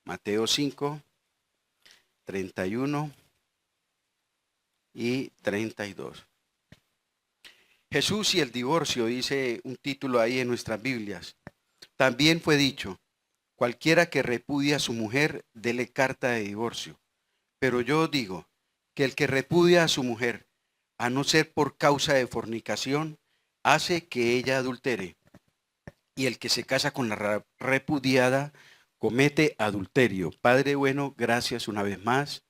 Mateo 5, 31 y 32. Jesús y el divorcio, dice un título ahí en nuestras Biblias. También fue dicho, cualquiera que repudia a su mujer, dele carta de divorcio. Pero yo digo que el que repudia a su mujer, a no ser por causa de fornicación, hace que ella adultere. Y el que se casa con la repudiada, comete adulterio. Padre bueno, gracias una vez más.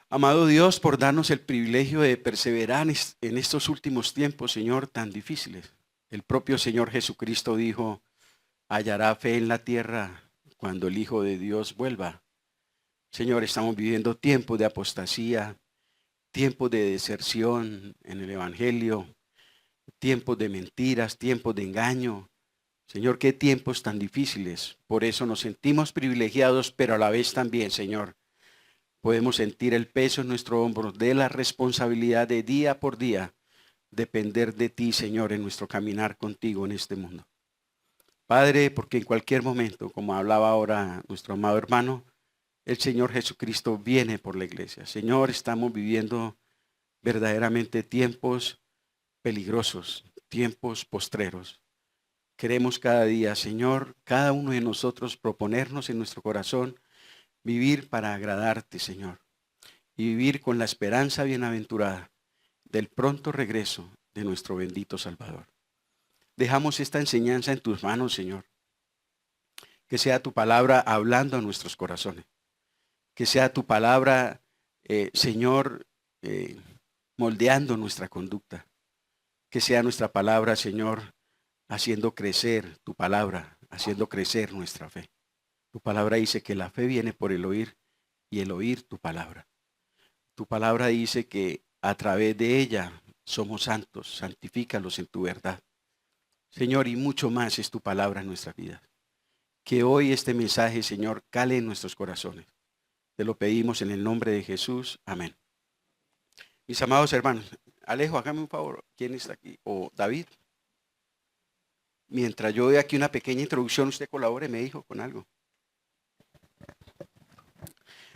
Amado Dios, por darnos el privilegio de perseverar en estos últimos tiempos, Señor, tan difíciles. El propio Señor Jesucristo dijo, hallará fe en la tierra cuando el Hijo de Dios vuelva. Señor, estamos viviendo tiempos de apostasía, tiempos de deserción en el Evangelio, tiempos de mentiras, tiempos de engaño. Señor, qué tiempos tan difíciles. Por eso nos sentimos privilegiados, pero a la vez también, Señor, podemos sentir el peso en nuestro hombro de la responsabilidad de día por día depender de ti, Señor, en nuestro caminar contigo en este mundo. Padre, porque en cualquier momento, como hablaba ahora nuestro amado hermano, el Señor Jesucristo viene por la iglesia. Señor, estamos viviendo verdaderamente tiempos peligrosos, tiempos postreros. Queremos cada día, Señor, cada uno de nosotros proponernos en nuestro corazón vivir para agradarte, Señor, y vivir con la esperanza bienaventurada del pronto regreso de nuestro bendito Salvador. Dejamos esta enseñanza en tus manos, Señor. Que sea tu palabra hablando a nuestros corazones. Que sea tu palabra, Señor, moldeando nuestra conducta. Que sea nuestra palabra, Señor, haciendo crecer tu palabra, haciendo crecer nuestra fe. Tu palabra dice que la fe viene por el oír y el oír tu palabra. Tu palabra dice que a través de ella somos santos, santifícalos en tu verdad. Señor, y mucho más es tu palabra en nuestra vida. Que hoy este mensaje, Señor, cale en nuestros corazones. Te lo pedimos en el nombre de Jesús. Amén. Mis amados hermanos, Alejo, hágame un favor. ¿Quién está aquí? ¿O David? Mientras yo doy aquí una pequeña introducción, usted colabore, me dijo, con algo.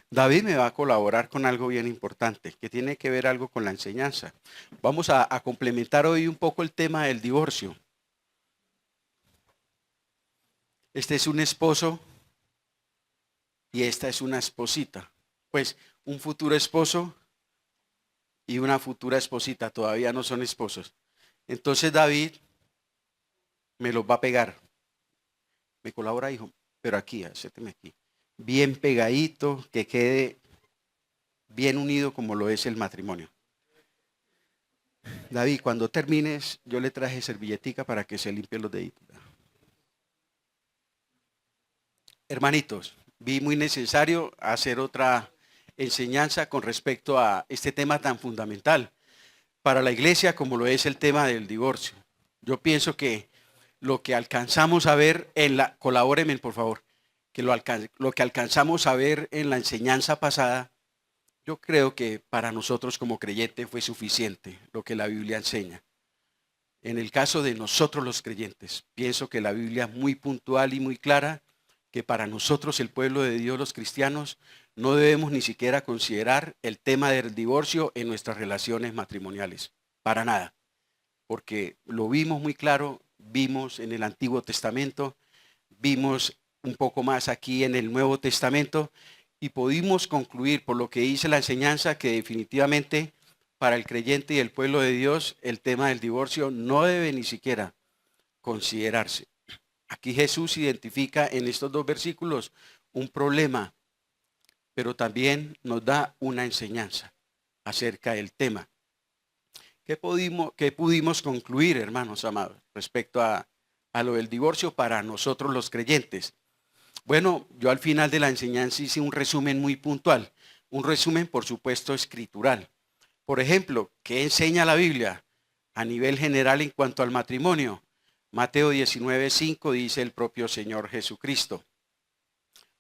David me va a colaborar con algo bien importante, que tiene que ver algo con la enseñanza. Vamos a complementar hoy un poco el tema del divorcio. Este es un esposo y esta es una esposita. Pues un futuro esposo y una futura esposita, todavía no son esposos. Entonces David me los va a pegar. Me colabora, hijo, pero aquí, acérteme aquí. Bien pegadito, que quede bien unido como lo es el matrimonio. David, cuando termines, yo le traje servilletica para que se limpie los deditos. Hermanitos, vi muy necesario hacer otra enseñanza con respecto a este tema tan fundamental para la iglesia como lo es el tema del divorcio. Yo pienso que lo que alcanzamos a ver colabórenme por favor, que lo que alcanzamos a ver en la enseñanza pasada, yo creo que para nosotros como creyentes fue suficiente lo que la Biblia enseña. En el caso de nosotros los creyentes, pienso que la Biblia es muy puntual y muy clara, que para nosotros el pueblo de Dios, los cristianos, no debemos ni siquiera considerar el tema del divorcio en nuestras relaciones matrimoniales, para nada, porque lo vimos muy claro, vimos en el Antiguo Testamento, vimos un poco más aquí en el Nuevo Testamento y pudimos concluir por lo que dice la enseñanza que definitivamente para el creyente y el pueblo de Dios el tema del divorcio no debe ni siquiera considerarse. Aquí Jesús identifica en estos dos versículos un problema, pero también nos da una enseñanza acerca del tema. ¿Qué pudimos concluir, hermanos amados, respecto a lo del divorcio para nosotros los creyentes? Bueno, yo al final de la enseñanza hice un resumen muy puntual, un resumen por supuesto escritural. Por ejemplo, ¿qué enseña la Biblia a nivel general en cuanto al matrimonio? Mateo 19:5 dice el propio Señor Jesucristo.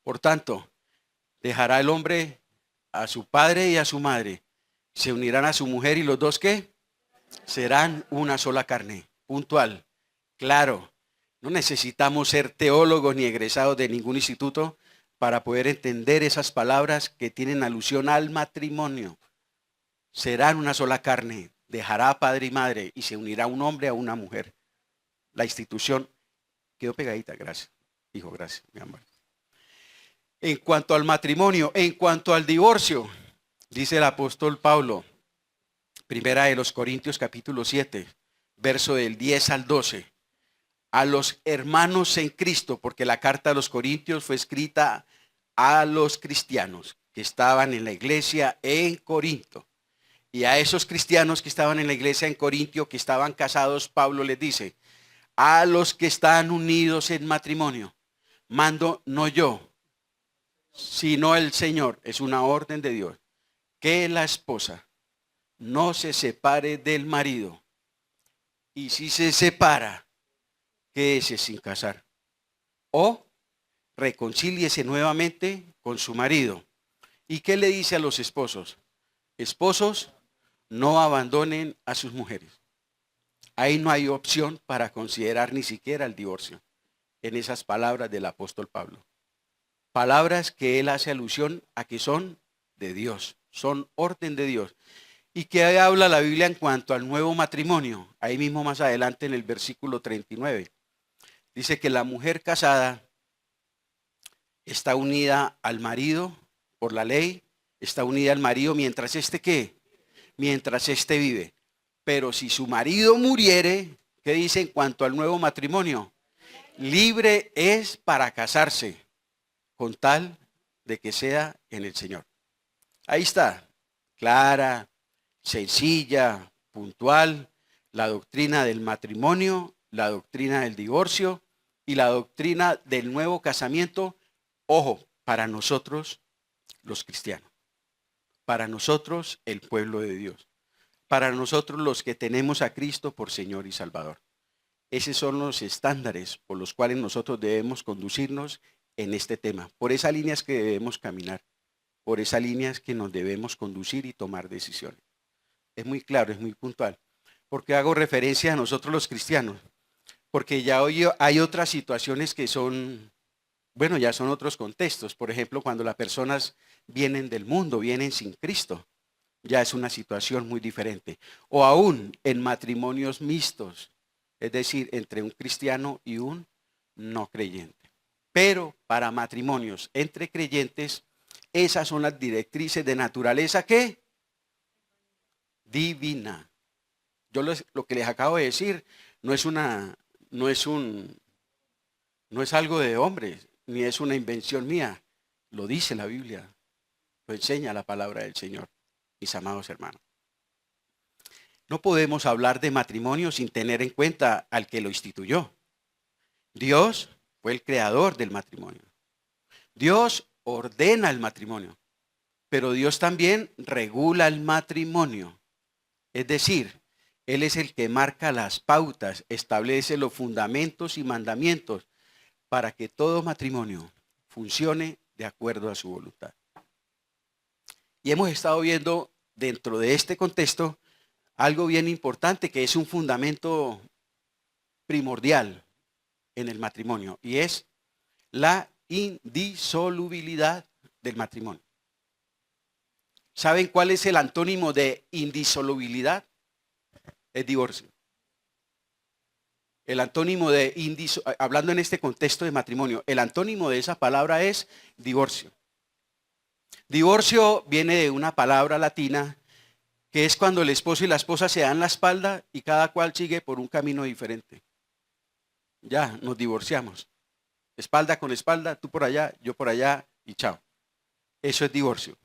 Por tanto, dejará el hombre a su padre y a su madre, se unirán a su mujer y los dos, ¿qué? Serán una sola carne. Puntual. Claro. No necesitamos ser teólogos ni egresados de ningún instituto para poder entender esas palabras que tienen alusión al matrimonio. Serán una sola carne. Dejará a padre y madre y se unirá un hombre a una mujer. La institución quedó pegadita. Gracias. Hijo, gracias, mi amor. En cuanto al matrimonio, en cuanto al divorcio, dice el apóstol Pablo, primera de los Corintios capítulo 7, verso del 10 al 12. A los hermanos en Cristo, porque la carta a los Corintios fue escrita a los cristianos que estaban en la iglesia en Corinto. Y a esos cristianos que estaban en la iglesia en Corintio, que estaban casados, Pablo les dice, a los que están unidos en matrimonio, mando no yo, sino el Señor, es una orden de Dios, que la esposa no se separe del marido. Y si se separa, quédese sin casar. O reconcíliese nuevamente con su marido. ¿Y qué le dice a los esposos? Esposos, no abandonen a sus mujeres. Ahí no hay opción para considerar ni siquiera el divorcio. En esas palabras del apóstol Pablo. Palabras que él hace alusión a que son de Dios, son orden de Dios. ¿Y qué habla la Biblia en cuanto al nuevo matrimonio? Ahí mismo más adelante en el versículo 39. Dice que la mujer casada está unida al marido por la ley, está unida al marido mientras éste ¿qué? Mientras éste vive. Pero si su marido muriere, ¿qué dice en cuanto al nuevo matrimonio? Libre es para casarse, con tal de que sea en el Señor. Ahí está, clara, sencilla, puntual, la doctrina del matrimonio, la doctrina del divorcio y la doctrina del nuevo casamiento, ojo, para nosotros los cristianos, para nosotros el pueblo de Dios, para nosotros los que tenemos a Cristo por Señor y Salvador. Esos son los estándares por los cuales nosotros debemos conducirnos en este tema. Por esas líneas que debemos caminar, por esas líneas que nos debemos conducir y tomar decisiones. Es muy claro, es muy puntual. Porque hago referencia a nosotros los cristianos. Porque ya hoy hay otras situaciones que son, bueno, ya son otros contextos. Por ejemplo, cuando las personas vienen del mundo, vienen sin Cristo, ya es una situación muy diferente. O aún en matrimonios mixtos, es decir, entre un cristiano y un no creyente. Pero para matrimonios entre creyentes, esas son las directrices de naturaleza que divina. Yo lo que les acabo de decir no es no es algo de hombres, ni es una invención mía. Lo dice la Biblia, lo enseña la palabra del Señor, mis amados hermanos. No podemos hablar de matrimonio sin tener en cuenta al que lo instituyó. Dios fue el creador del matrimonio. Dios ordena el matrimonio, pero Dios también regula el matrimonio. Es decir, Él es el que marca las pautas, establece los fundamentos y mandamientos para que todo matrimonio funcione de acuerdo a su voluntad. Y hemos estado viendo dentro de este contexto algo bien importante que es un fundamento primordial en el matrimonio y es la indisolubilidad del matrimonio. ¿Saben cuál es el antónimo de indisolubilidad? Es divorcio. El antónimo de hablando en este contexto de matrimonio, el antónimo de esa palabra es divorcio. Divorcio viene de una palabra latina que es cuando el esposo y la esposa se dan la espalda y cada cual sigue por un camino diferente. Ya, nos divorciamos. Espalda con espalda, tú por allá, yo por allá y chao. Eso es divorcio.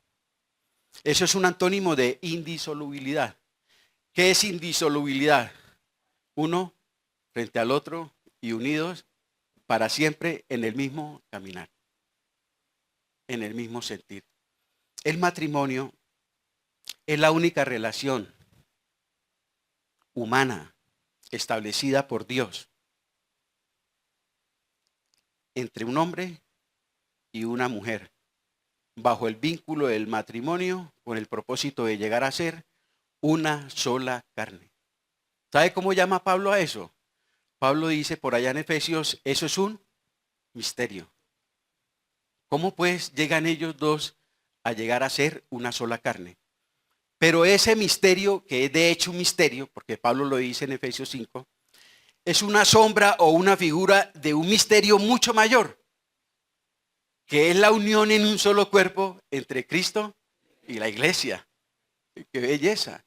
Eso es un antónimo de indisolubilidad. ¿Qué es indisolubilidad? Uno frente al otro y unidos para siempre en el mismo caminar, en el mismo sentir. El matrimonio es la única relación humana establecida por Dios entre un hombre y una mujer, bajo el vínculo del matrimonio, con el propósito de llegar a ser una sola carne. ¿Sabe cómo llama Pablo a eso? Pablo dice por allá en Efesios, eso es un misterio. ¿Cómo pues llegan ellos dos a llegar a ser una sola carne? Pero ese misterio, que es de hecho un misterio, porque Pablo lo dice en Efesios 5, es una sombra o una figura de un misterio mucho mayor, que es la unión en un solo cuerpo entre Cristo y la iglesia. ¡Qué belleza!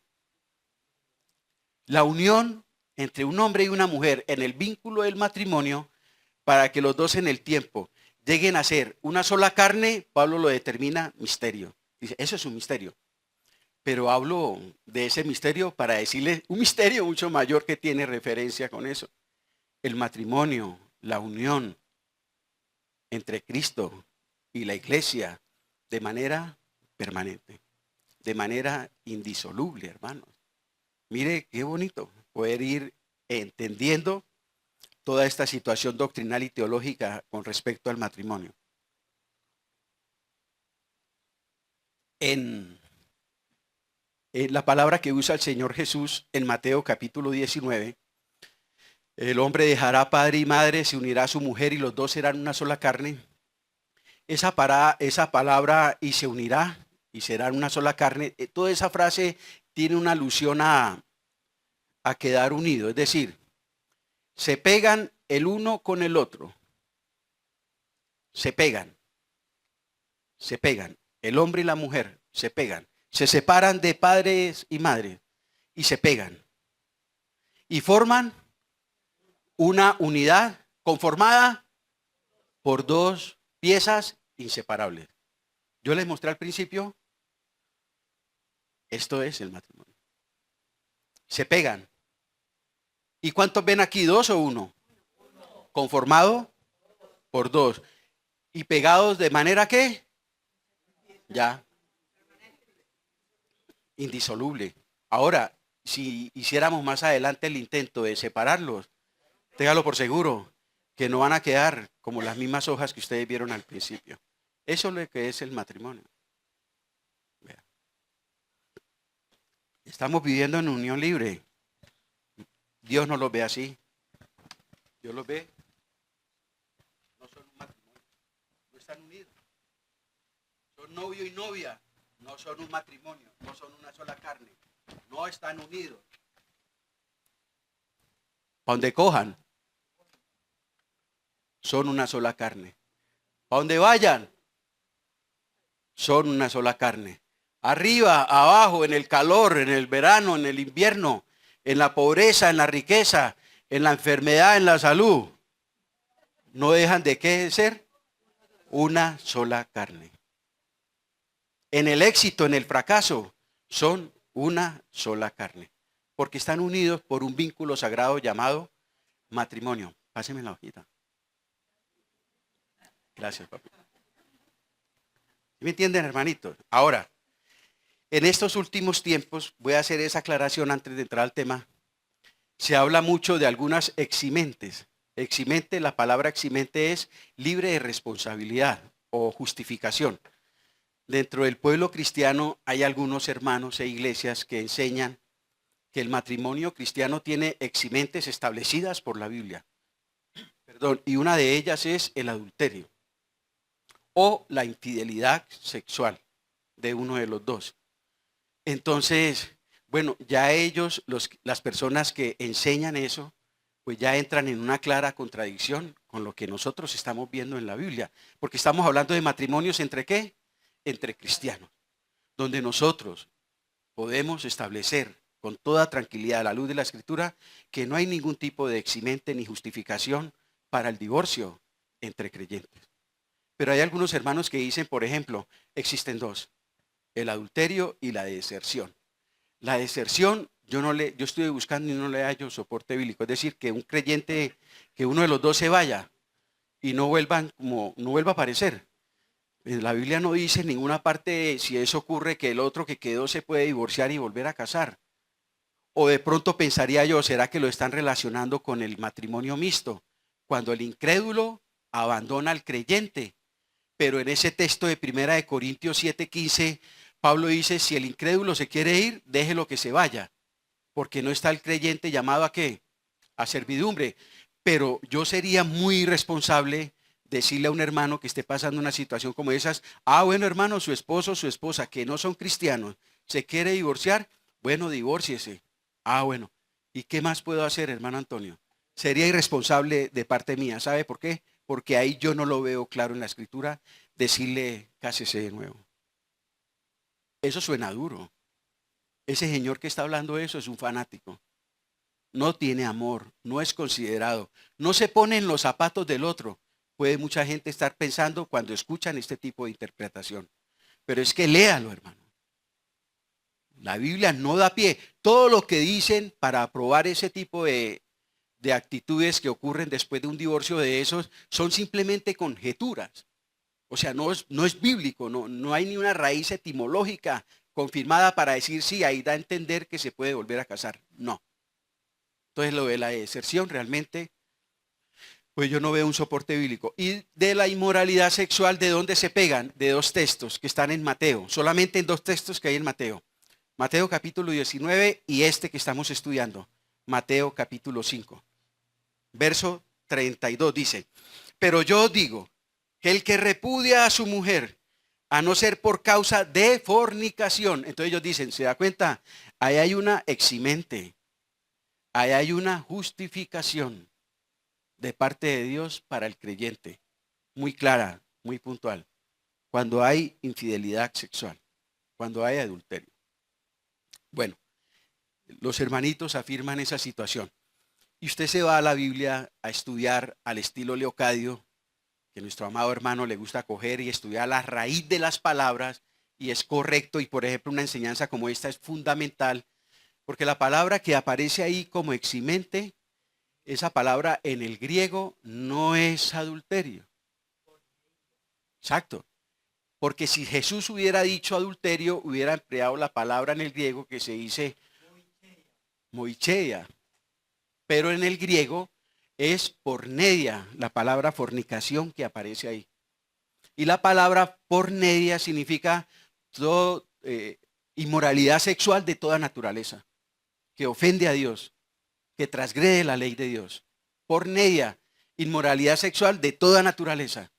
La unión entre un hombre y una mujer en el vínculo del matrimonio, para que los dos en el tiempo lleguen a ser una sola carne, Pablo lo determina misterio. Dice, eso es un misterio. Pero hablo de ese misterio para decirle un misterio mucho mayor que tiene referencia con eso. El matrimonio, la unión entre Cristo y la iglesia de manera permanente, de manera indisoluble, hermanos. Mire qué bonito poder ir entendiendo toda esta situación doctrinal y teológica con respecto al matrimonio. En la palabra que usa el Señor Jesús en Mateo capítulo 19, el hombre dejará padre y madre, se unirá a su mujer y los dos serán una sola carne. Esa palabra y se unirá y serán una sola carne, toda esa frase tiene una alusión a quedar unido, es decir, se pegan el uno con el otro, se pegan, el hombre y la mujer se pegan, se separan de padres y madres y se pegan y forman una unidad conformada por dos piezas inseparables. Yo les mostré al principio, esto es el matrimonio. Se pegan. ¿Y cuántos ven aquí? ¿Dos o uno? Conformado por dos. ¿Y pegados de manera que? Ya. Indisoluble. Ahora, si hiciéramos más adelante el intento de separarlos, téngalo por seguro que no van a quedar como las mismas hojas que ustedes vieron al principio. Eso es lo que es el matrimonio. Vea. Estamos viviendo en unión libre. Dios no los ve así. Dios los ve. No son un matrimonio. No están unidos. Son novio y novia. No son un matrimonio. No son una sola carne. No están unidos. Para donde cojan, son una sola carne. Para donde vayan, son una sola carne. Arriba, abajo, en el calor, en el verano, en el invierno, en la pobreza, en la riqueza, en la enfermedad, en la salud, no dejan de qué ser una sola carne. En el éxito, en el fracaso, son una sola carne. Porque están unidos por un vínculo sagrado llamado matrimonio. Páseme la hojita. Gracias, papi. ¿Me entienden, hermanitos? Ahora, en estos últimos tiempos, voy a hacer esa aclaración antes de entrar al tema. Se habla mucho de algunas eximentes. Eximente, la palabra eximente es libre de responsabilidad o justificación. Dentro del pueblo cristiano hay algunos hermanos e iglesias que enseñan que el matrimonio cristiano tiene eximentes establecidas por la Biblia. Y una de ellas es el adulterio o la infidelidad sexual de uno de los dos. Entonces, bueno, ya ellos, las personas que enseñan eso, pues ya entran en una clara contradicción con lo que nosotros estamos viendo en la Biblia. Porque estamos hablando de matrimonios entre ¿qué? Entre cristianos. Donde nosotros podemos establecer con toda tranquilidad a la luz de la Escritura que no hay ningún tipo de eximente ni justificación para el divorcio entre creyentes. Pero hay algunos hermanos que dicen, por ejemplo, existen dos, el adulterio y la deserción. La deserción, yo estuve buscando y no le hallo soporte bíblico. Es decir, que un creyente, que uno de los dos se vaya y no vuelva a aparecer. La Biblia no dice en ninguna parte si eso ocurre que el otro que quedó se puede divorciar y volver a casar. O de pronto pensaría yo, ¿será que lo están relacionando con el matrimonio mixto? Cuando el incrédulo abandona al creyente, pero en ese texto de 1 Corintios 7:15, Pablo dice, si el incrédulo se quiere ir, déjelo que se vaya, porque no está el creyente llamado ¿a qué? A servidumbre. Pero yo sería muy irresponsable decirle a un hermano que esté pasando una situación como esas, bueno hermano, su esposo o su esposa que no son cristianos, se quiere divorciar, bueno, divórciese. Bueno, ¿y qué más puedo hacer, hermano Antonio? Sería irresponsable de parte mía, ¿sabe por qué? Porque ahí yo no lo veo claro en la escritura, decirle cásese de nuevo. Eso suena duro. Ese señor que está hablando eso es un fanático. No tiene amor, no es considerado, no se pone en los zapatos del otro. Puede mucha gente estar pensando cuando escuchan este tipo de interpretación. Pero es que léalo, hermano. La Biblia no da pie. Todo lo que dicen para aprobar ese tipo de actitudes que ocurren después de un divorcio de esos son simplemente conjeturas. O sea, no es bíblico, no hay ni una raíz etimológica confirmada para decir sí, ahí da a entender que se puede volver a casar. No. Entonces lo de la deserción realmente, pues yo no veo un soporte bíblico. Y de la inmoralidad sexual, ¿de dónde se pegan? De dos textos que están en Mateo, solamente en dos textos que hay en Mateo. Mateo capítulo 19 y este que estamos estudiando, Mateo capítulo 5. Verso 32 dice, pero yo digo que el que repudia a su mujer, a no ser por causa de fornicación, entonces ellos dicen, ¿se da cuenta? Ahí hay una eximente, ahí hay una justificación de parte de Dios para el creyente, muy clara, muy puntual, cuando hay infidelidad sexual, cuando hay adulterio. Bueno, los hermanitos afirman esa situación. Y usted se va a la Biblia a estudiar al estilo Leocadio, que nuestro amado hermano le gusta coger y estudiar la raíz de las palabras, y es correcto, y por ejemplo una enseñanza como esta es fundamental, porque la palabra que aparece ahí como eximente, esa palabra en el griego no es adulterio. Exacto. Porque si Jesús hubiera dicho adulterio, hubiera empleado la palabra en el griego que se dice moicheia. Pero en el griego es porneia, la palabra fornicación que aparece ahí. Y la palabra porneia significa todo, inmoralidad sexual de toda naturaleza, que ofende a Dios, que transgrede la ley de Dios. Porneia, inmoralidad sexual de toda naturaleza,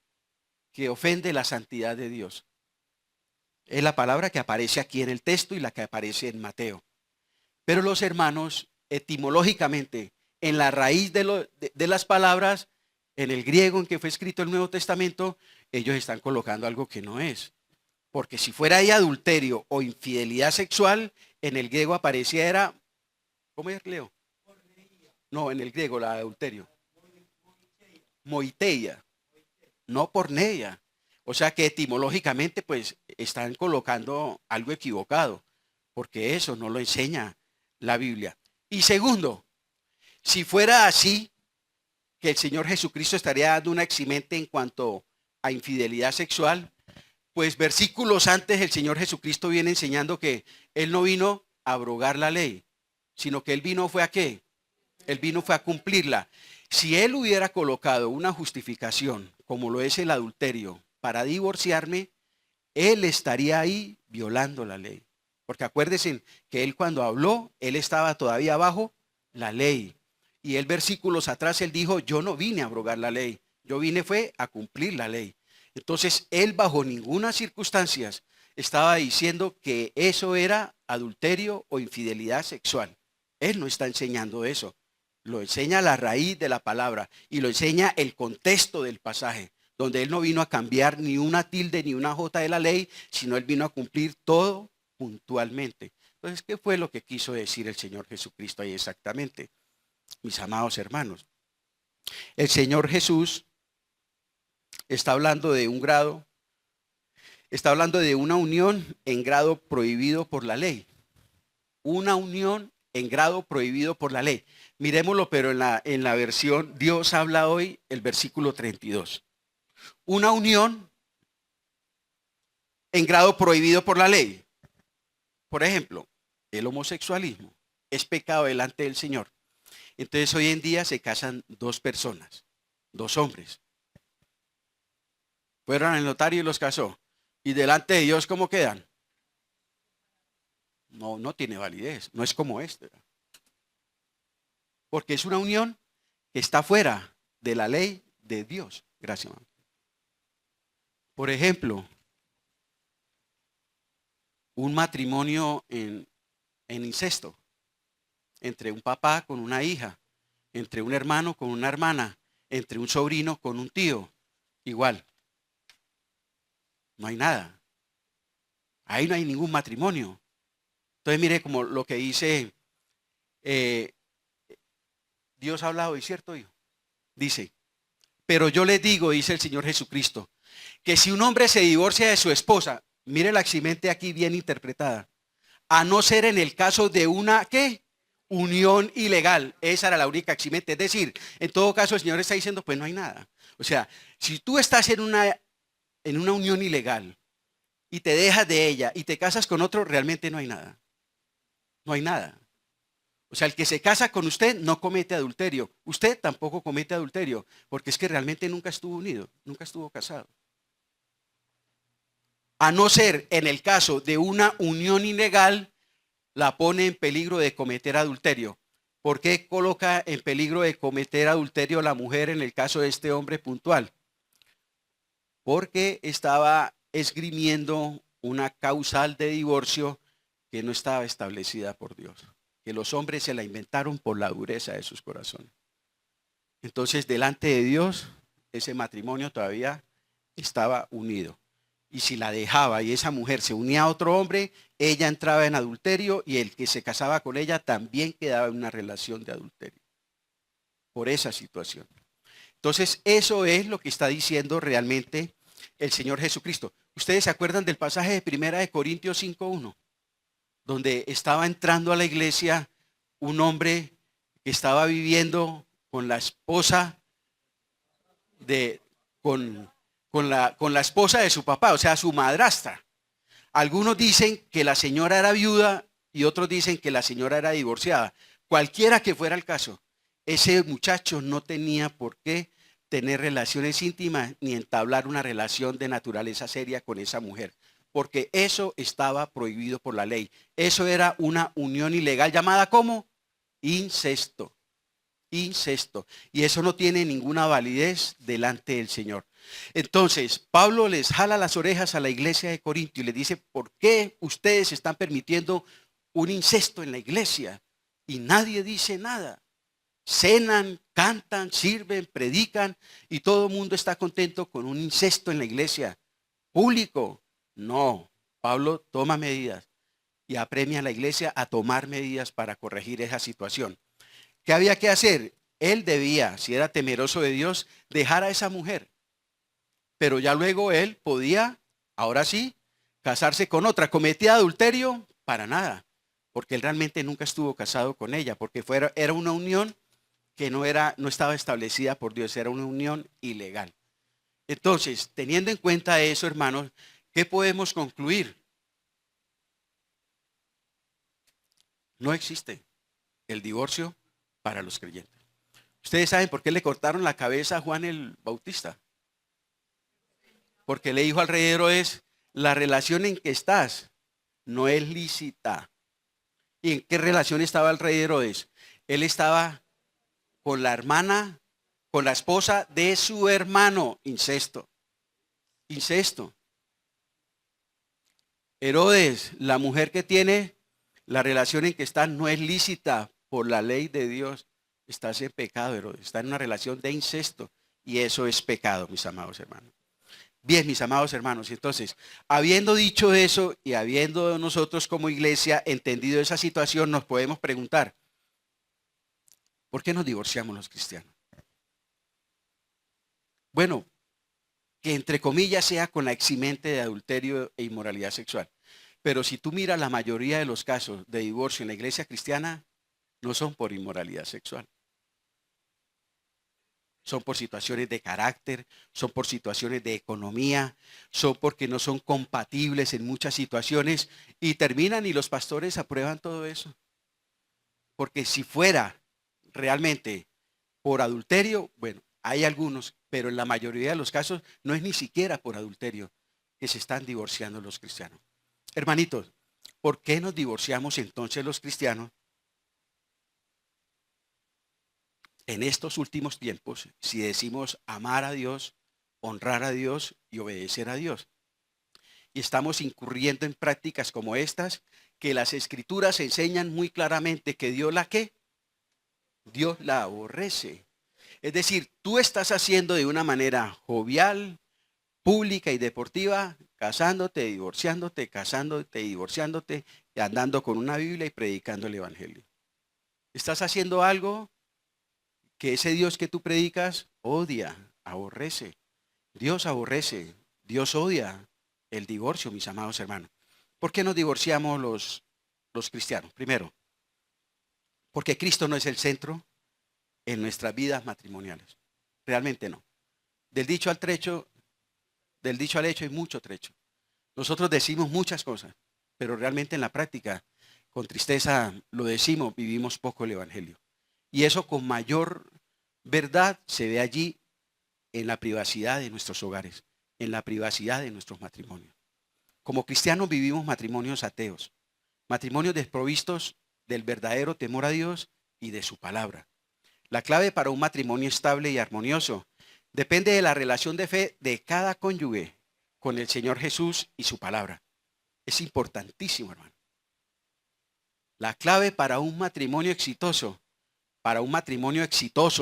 que ofende la santidad de Dios. Es la palabra que aparece aquí en el texto y la que aparece en Mateo. Pero los hermanos, etimológicamente, en la raíz de las palabras, en el griego en que fue escrito el Nuevo Testamento, ellos están colocando algo que no es. Porque si fuera ahí adulterio o infidelidad sexual, en el griego aparecía era, ¿cómo es, Leo? No, en el griego la adulterio. Moiteia, no porneia. O sea que etimológicamente pues están colocando algo equivocado, porque eso no lo enseña la Biblia. Y segundo, si fuera así, que el Señor Jesucristo estaría dando una eximente en cuanto a infidelidad sexual, pues versículos antes el Señor Jesucristo viene enseñando que Él no vino a abrogar la ley, sino que Él vino fue a qué? Él vino fue a cumplirla. Si Él hubiera colocado una justificación, como lo es el adulterio, para divorciarme, Él estaría ahí violando la ley. Porque acuérdense que Él cuando habló, Él estaba todavía bajo la ley. Y el versículos atrás Él dijo, yo no vine a abrogar la ley, yo vine fue a cumplir la ley. Entonces Él bajo ninguna circunstancia estaba diciendo que eso era adulterio o infidelidad sexual. Él no está enseñando eso. Lo enseña la raíz de la palabra y lo enseña el contexto del pasaje, donde Él no vino a cambiar ni una tilde ni una jota de la ley, sino Él vino a cumplir todo puntualmente. Entonces, ¿qué fue lo que quiso decir el Señor Jesucristo ahí exactamente? Mis amados hermanos, el Señor Jesús está hablando de un grado, está hablando de una unión en grado prohibido por la ley. Una unión en grado prohibido por la ley. Miremoslo, pero en la versión Dios habla hoy, el versículo 32. Una unión en grado prohibido por la ley. Por ejemplo, el homosexualismo es pecado delante del Señor. Entonces hoy en día se casan dos personas, dos hombres. Fueron al notario y los casó. Y delante de Dios, ¿cómo quedan? No, no tiene validez. No es como este. Porque es una unión que está fuera de la ley de Dios. Gracias, mamá. Por ejemplo, un matrimonio en incesto, entre un papá con una hija, entre un hermano con una hermana, entre un sobrino con un tío, igual. No hay nada. Ahí no hay ningún matrimonio. Entonces mire como lo que dice, eh, Dios ha hablado, ¿es cierto, hijo? Dice, pero yo les digo, dice el Señor Jesucristo, que si un hombre se divorcia de su esposa, mire la eximente aquí bien interpretada, a no ser en el caso de una, ¿qué? Unión ilegal. Esa era la única eximente. Es decir, en todo caso el Señor está diciendo, pues no hay nada. O sea, si tú estás en una unión ilegal y te dejas de ella y te casas con otro, realmente no hay nada. No hay nada. O sea, el que se casa con usted no comete adulterio. Usted tampoco comete adulterio, porque es que realmente nunca estuvo unido, nunca estuvo casado. A no ser en el caso de una unión ilegal, la pone en peligro de cometer adulterio. ¿Por qué coloca en peligro de cometer adulterio la mujer en el caso de este hombre puntual? Porque estaba esgrimiendo una causal de divorcio que no estaba establecida por Dios, que los hombres se la inventaron por la dureza de sus corazones. Entonces, delante de Dios, ese matrimonio todavía estaba unido. Y si la dejaba y esa mujer se unía a otro hombre, ella entraba en adulterio y el que se casaba con ella también quedaba en una relación de adulterio. Por esa situación. Entonces, eso es lo que está diciendo realmente el Señor Jesucristo. ¿Ustedes se acuerdan del pasaje de Primera de Corintios 5:1? Donde estaba entrando a la iglesia un hombre que estaba viviendo con la esposa de, con la esposa de su papá, o sea, su madrastra. Algunos dicen que la señora era viuda y otros dicen que la señora era divorciada. Cualquiera que fuera el caso, ese muchacho no tenía por qué tener relaciones íntimas ni entablar una relación de naturaleza seria con esa mujer, porque eso estaba prohibido por la ley. Eso era una unión ilegal llamada ¿cómo? Incesto. Incesto. Y eso no tiene ninguna validez delante del Señor. Entonces, Pablo les jala las orejas a la iglesia de Corinto y les dice, ¿por qué ustedes están permitiendo un incesto en la iglesia? Y nadie dice nada. Cenan, cantan, sirven, predican y todo el mundo está contento con un incesto en la iglesia. Público. No. Pablo toma medidas y apremia a la iglesia a tomar medidas para corregir esa situación. ¿Qué había que hacer? Él debía, si era temeroso de Dios, dejar a esa mujer. Pero ya luego él podía, ahora sí, casarse con otra. ¿Cometía adulterio? Para nada. Porque él realmente nunca estuvo casado con ella. Porque era una unión que no estaba establecida por Dios. Era una unión ilegal. Entonces, teniendo en cuenta eso, hermanos, ¿qué podemos concluir? No existe el divorcio para los creyentes. ¿Ustedes saben por qué le cortaron la cabeza a Juan el Bautista? Porque le dijo al rey Herodes, la relación en que estás no es lícita. ¿Y en qué relación estaba el rey Herodes? Él estaba con la hermana, con la esposa de su hermano, incesto. Incesto. Herodes, la mujer que tiene, la relación en que está no es lícita por la ley de Dios. Estás en pecado, Herodes. Está en una relación de incesto. Y eso es pecado, mis amados hermanos. Bien, mis amados hermanos, entonces, habiendo dicho eso y habiendo nosotros como iglesia entendido esa situación, nos podemos preguntar, ¿por qué nos divorciamos los cristianos? Bueno, que entre comillas sea con la eximente de adulterio e inmoralidad sexual. Pero si tú miras la mayoría de los casos de divorcio en la iglesia cristiana, no son por inmoralidad sexual. Son por situaciones de carácter, son por situaciones de economía, son porque no son compatibles en muchas situaciones y terminan y los pastores aprueban todo eso. Porque si fuera realmente por adulterio, bueno, Hay algunos, pero en la mayoría de los casos no es ni siquiera por adulterio que se están divorciando los cristianos. Hermanitos, ¿por qué nos divorciamos entonces los cristianos en estos últimos tiempos si decimos amar a Dios, honrar a Dios y obedecer a Dios? Y estamos incurriendo en prácticas como estas que las escrituras enseñan muy claramente que Dios la ¿qué? Dios la aborrece. Es decir, tú estás haciendo de una manera jovial, pública y deportiva, casándote, divorciándote, y andando con una Biblia y predicando el Evangelio. Estás haciendo algo que ese Dios que tú predicas odia, aborrece. Dios aborrece, Dios odia el divorcio, mis amados hermanos. ¿Por qué nos divorciamos los cristianos? Primero, porque Cristo no es el centro en nuestras vidas matrimoniales. Realmente no. Del dicho al trecho, del dicho al hecho hay mucho trecho. Nosotros decimos muchas cosas, pero realmente en la práctica, con tristeza lo decimos, vivimos poco el Evangelio. Y eso con mayor verdad se ve allí en la privacidad de nuestros hogares, en la privacidad de nuestros matrimonios. Como cristianos vivimos matrimonios ateos, matrimonios desprovistos del verdadero temor a Dios y de su palabra. La clave para un matrimonio estable y armonioso depende de la relación de fe de cada cónyuge con el Señor Jesús y su palabra. Es importantísimo, hermano. La clave para un matrimonio exitoso,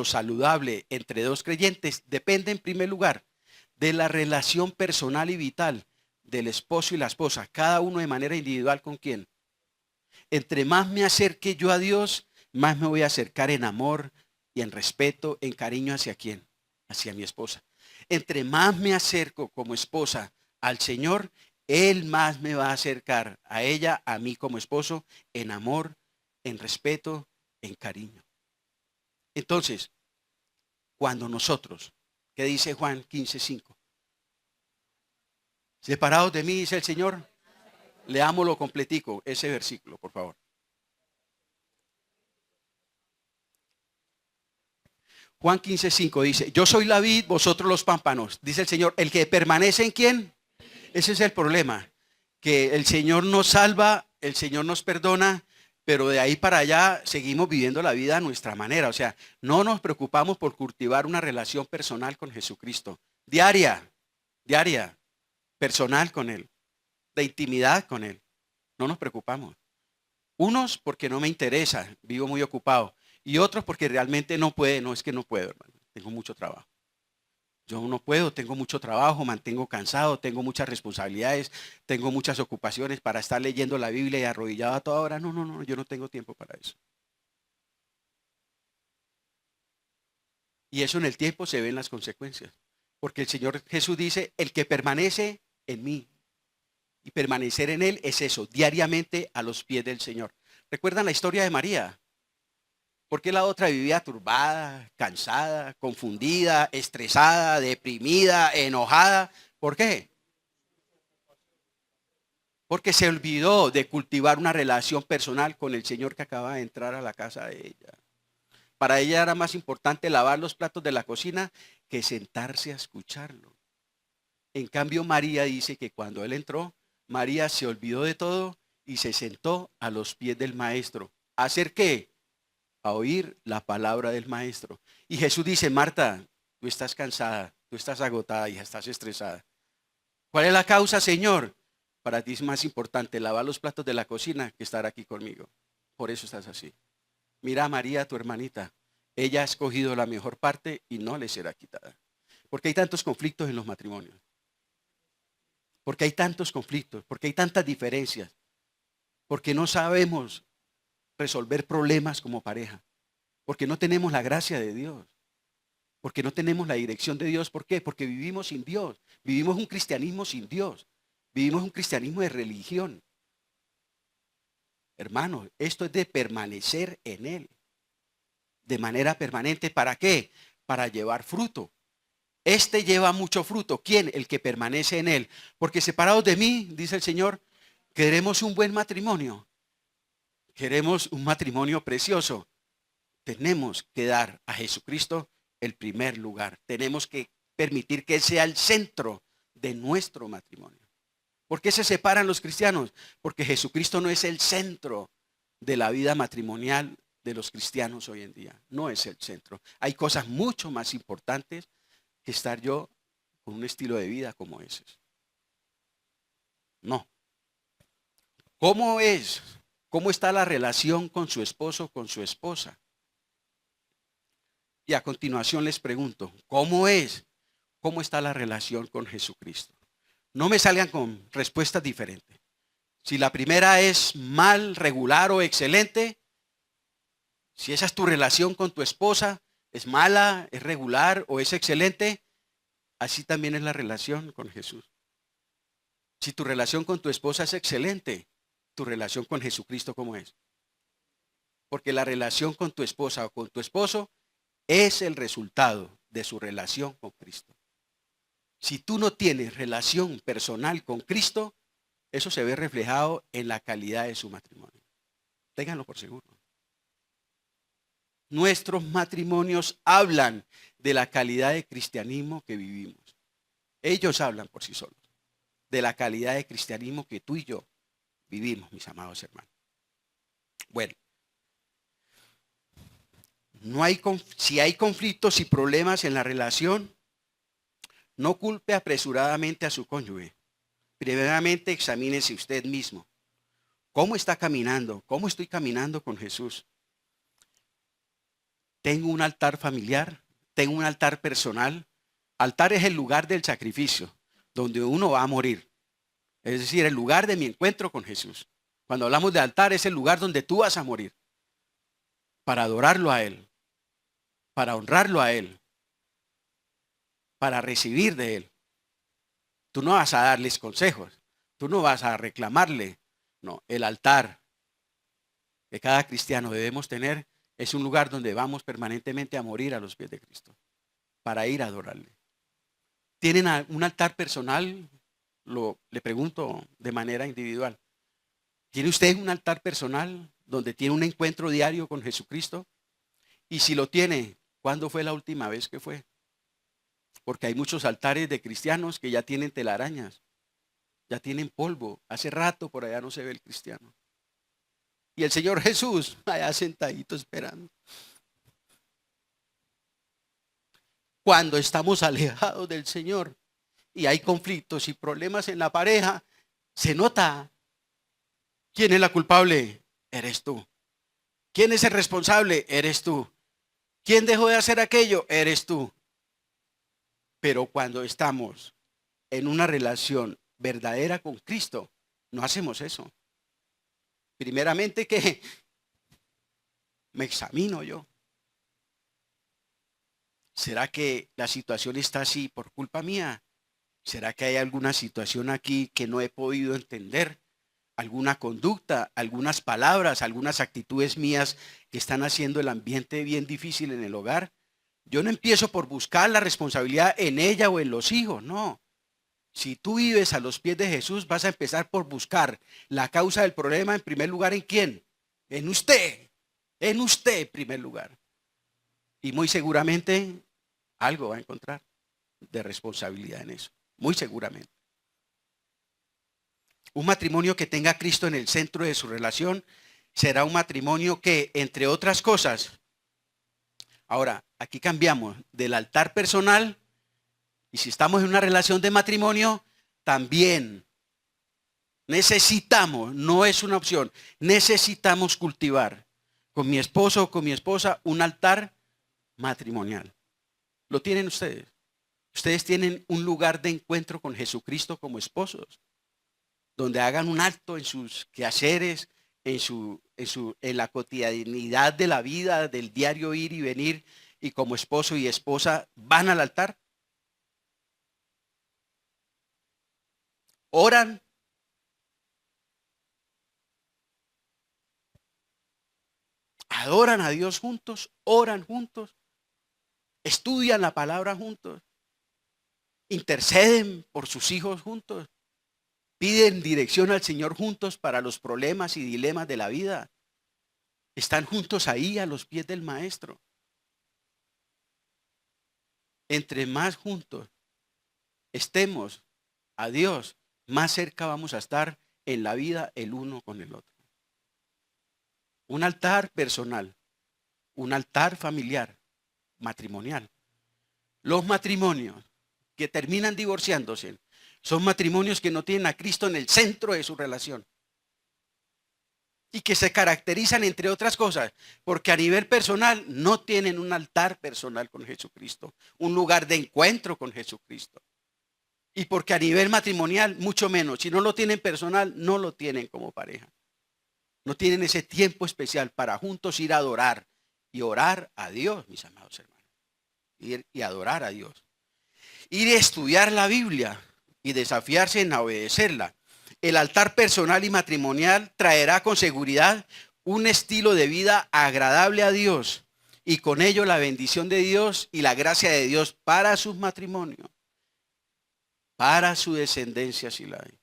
saludable entre dos creyentes, depende en primer lugar de la relación personal y vital del esposo y la esposa, cada uno de manera individual con quién. Entre más me acerque yo a Dios, más me voy a acercar en amor y en respeto, en cariño hacia quién, hacia mi esposa. Entre más me acerco como esposa al Señor, Él más me va a acercar a ella, a mí como esposo, en amor, en respeto, en cariño. Entonces, cuando nosotros, ¿qué dice Juan 15:5? Separados de mí, dice el Señor, leámoslo completico, ese versículo, por favor. Juan 15:5 dice, yo soy la vid, vosotros los pámpanos. Dice el Señor, el que permanece en quién. Ese es el problema, que el Señor nos salva, el Señor nos perdona, pero de ahí para allá seguimos viviendo la vida a nuestra manera. O sea, no nos preocupamos por cultivar una relación personal con Jesucristo. Diaria, personal con Él, de intimidad con Él. No nos preocupamos. Unos porque no me interesa, vivo muy ocupado. Y otros porque realmente no es que no puedo, hermano. Tengo mucho trabajo. Yo no puedo, tengo mucho trabajo, mantengo cansado, tengo muchas responsabilidades, tengo muchas ocupaciones para estar leyendo la Biblia y arrodillado a toda hora. No, yo no tengo tiempo para eso. Y eso en el tiempo se ven las consecuencias. Porque el Señor Jesús dice, el que permanece en mí. Y permanecer en Él es eso, diariamente a los pies del Señor. ¿Recuerdan la historia de María? Porque la otra vivía turbada, cansada, confundida, estresada, deprimida, enojada. ¿Por qué? Porque se olvidó de cultivar una relación personal con el Señor que acaba de entrar a la casa de ella. Para ella era más importante lavar los platos de la cocina que sentarse a escucharlo. En cambio, María dice que cuando él entró, María se olvidó de todo y se sentó a los pies del maestro. ¿A hacer qué? A oír la palabra del maestro. Y Jesús dice, Marta, tú estás cansada, tú estás agotada, hija, estás estresada. ¿Cuál es la causa, Señor? Para ti es más importante lavar los platos de la cocina que estar aquí conmigo. Por eso estás así. Mira a María, tu hermanita. Ella ha escogido la mejor parte y no le será quitada. ¿Por qué hay tantos conflictos en los matrimonios? Porque hay tantos conflictos, porque hay tantas diferencias, porque no sabemos resolver problemas como pareja, porque no tenemos la gracia de Dios, porque no tenemos la dirección de Dios. ¿Por qué? Porque vivimos sin Dios, vivimos un cristianismo sin Dios, vivimos un cristianismo de religión. Hermanos, esto es de permanecer en Él, de manera permanente. ¿Para qué? Para llevar fruto. Este lleva mucho fruto. ¿Quién? El que permanece en Él. Porque separados de mí, dice el Señor, queremos un buen matrimonio. Queremos un matrimonio precioso. Tenemos que dar a Jesucristo el primer lugar. Tenemos que permitir que Él sea el centro de nuestro matrimonio. ¿Por qué se separan los cristianos? Porque Jesucristo no es el centro de la vida matrimonial de los cristianos hoy en día. No es el centro. Hay cosas mucho más importantes que estar yo con un estilo de vida como ese. No. ¿Cómo es? ¿Cómo está la relación con su esposo, con su esposa? Y a continuación les pregunto, ¿cómo es? ¿Cómo está la relación con Jesucristo? No me salgan con respuestas diferentes. Si la primera es mal, regular o excelente, si esa es tu relación con tu esposa, es mala, es regular o es excelente, así también es la relación con Jesús. Si tu relación con tu esposa es excelente, tu relación con Jesucristo, ¿cómo es? Porque la relación con tu esposa o con tu esposo es el resultado de su relación con Cristo. Si tú no tienes relación personal con Cristo, eso se ve reflejado en la calidad de su matrimonio. Ténganlo por seguro. Nuestros matrimonios hablan de la calidad de cristianismo que vivimos. Ellos hablan por sí solos de la calidad de cristianismo que tú y yo vivimos, mis amados hermanos. Bueno, si hay conflictos y problemas en la relación, no culpe apresuradamente a su cónyuge. Primeramente examínese usted mismo. ¿Cómo está caminando? ¿Cómo estoy caminando con Jesús? ¿Tengo un altar familiar? ¿Tengo un altar personal? Altar es el lugar del sacrificio, donde uno va a morir. Es decir, el lugar de mi encuentro con Jesús. Cuando hablamos de altar es el lugar donde tú vas a morir. Para adorarlo a Él. Para honrarlo a Él. Para recibir de Él. Tú no vas a darles consejos. Tú no vas a reclamarle. No, el altar que cada cristiano debemos tener es un lugar donde vamos permanentemente a morir a los pies de Cristo. Para ir a adorarle. ¿Tienen un altar personal? Le pregunto de manera individual. ¿Tiene usted un altar personal donde tiene un encuentro diario con Jesucristo? Y si lo tiene, ¿cuándo fue la última vez que fue? Porque hay muchos altares de cristianos que ya tienen telarañas, ya tienen polvo. Hace rato por allá no se ve el cristiano. Y el Señor Jesús allá sentadito esperando. Cuando estamos alejados del Señor y hay conflictos y problemas en la pareja, se nota. ¿Quién es la culpable? Eres tú. ¿Quién es el responsable? Eres tú. ¿Quién dejó de hacer aquello? Eres tú. Pero cuando estamos en una relación verdadera con Cristo, no hacemos eso. Primeramente que me examino yo. ¿Será que la situación está así por culpa mía? ¿Será que hay alguna situación aquí que no he podido entender? ¿Alguna conducta, algunas palabras, algunas actitudes mías que están haciendo el ambiente bien difícil en el hogar? Yo no empiezo por buscar la responsabilidad en ella o en los hijos, no. Si tú vives a los pies de Jesús, vas a empezar por buscar la causa del problema en primer lugar, ¿en quién? En usted en primer lugar. Y muy seguramente algo va a encontrar de responsabilidad en eso, muy seguramente. Un matrimonio que tenga a Cristo en el centro de su relación será un matrimonio que, entre otras cosas, ahora, aquí cambiamos del altar personal, y si estamos en una relación de matrimonio, también necesitamos, no es una opción, necesitamos cultivar con mi esposo o con mi esposa un altar matrimonial. ¿Lo tienen ustedes? Ustedes tienen un lugar de encuentro con Jesucristo como esposos, donde hagan un acto en sus quehaceres, en la cotidianidad de la vida, del diario ir y venir, y como esposo y esposa van al altar, oran, adoran a Dios juntos, oran juntos, estudian la palabra juntos, interceden por sus hijos juntos, piden dirección al Señor juntos para los problemas y dilemas de la vida. Están juntos ahí a los pies del Maestro. entre más juntos estemos a Dios, más cerca vamos a estar en la vida el uno con el otro. Un altar personal, un altar familiar, matrimonial. Los matrimonios que terminan divorciándose son matrimonios que no tienen a Cristo en el centro de su relación. Y que se caracterizan, entre otras cosas, porque a nivel personal no tienen un altar personal con Jesucristo, un lugar de encuentro con Jesucristo. Y porque a nivel matrimonial, mucho menos. Si no lo tienen personal, no lo tienen como pareja. No tienen ese tiempo especial para juntos ir a adorar y orar a Dios, mis amados hermanos. Ir y adorar a Dios. Ir a estudiar la Biblia y desafiarse en obedecerla. El altar personal y matrimonial traerá con seguridad un estilo de vida agradable a Dios y con ello la bendición de Dios y la gracia de Dios para sus matrimonios, para su descendencia si la hay.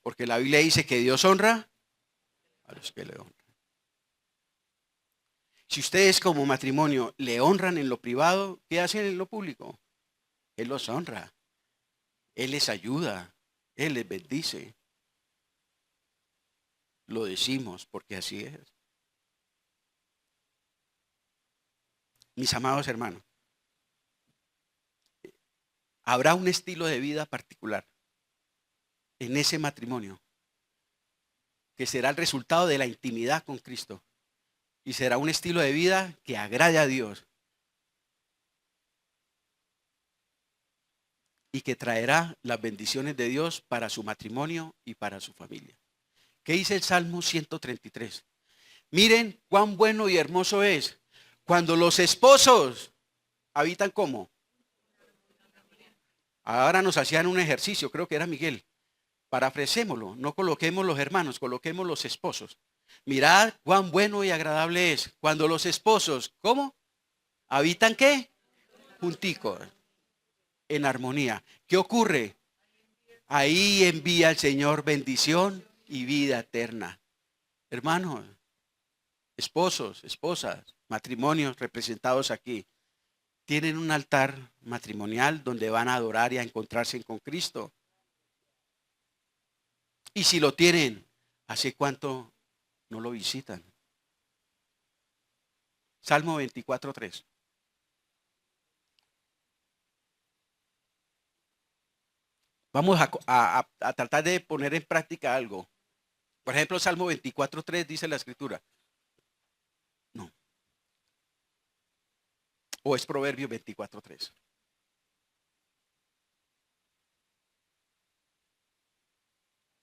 Porque la Biblia dice que Dios honra a los que le honran. Si ustedes como matrimonio le honran en lo privado, ¿qué hacen en lo público? Él los honra, Él les ayuda, Él les bendice. Lo decimos porque así es. Mis amados hermanos, habrá un estilo de vida particular en ese matrimonio que será el resultado de la intimidad con Cristo y será un estilo de vida que agrade a Dios y que traerá las bendiciones de Dios para su matrimonio y para su familia. ¿Qué dice el Salmo 133? Miren cuán bueno y hermoso es cuando los esposos habitan como. Ahora nos hacían un ejercicio, creo que era Miguel. Parafraseémoslo, no coloquemos los hermanos, coloquemos los esposos. Mirad cuán bueno y agradable es cuando los esposos, ¿cómo? ¿Habitan qué? Junticos, en armonía. ¿Qué ocurre? Ahí envía el Señor bendición y vida eterna. Hermanos, esposos, esposas, matrimonios representados aquí, tienen un altar matrimonial donde van a adorar y a encontrarse con Cristo. Y si lo tienen, ¿hace cuánto no lo visitan? Salmo 24:3. Vamos a tratar de poner en práctica algo. Por ejemplo, Salmo 24:3 dice la Escritura. No. O es Proverbio 24:3.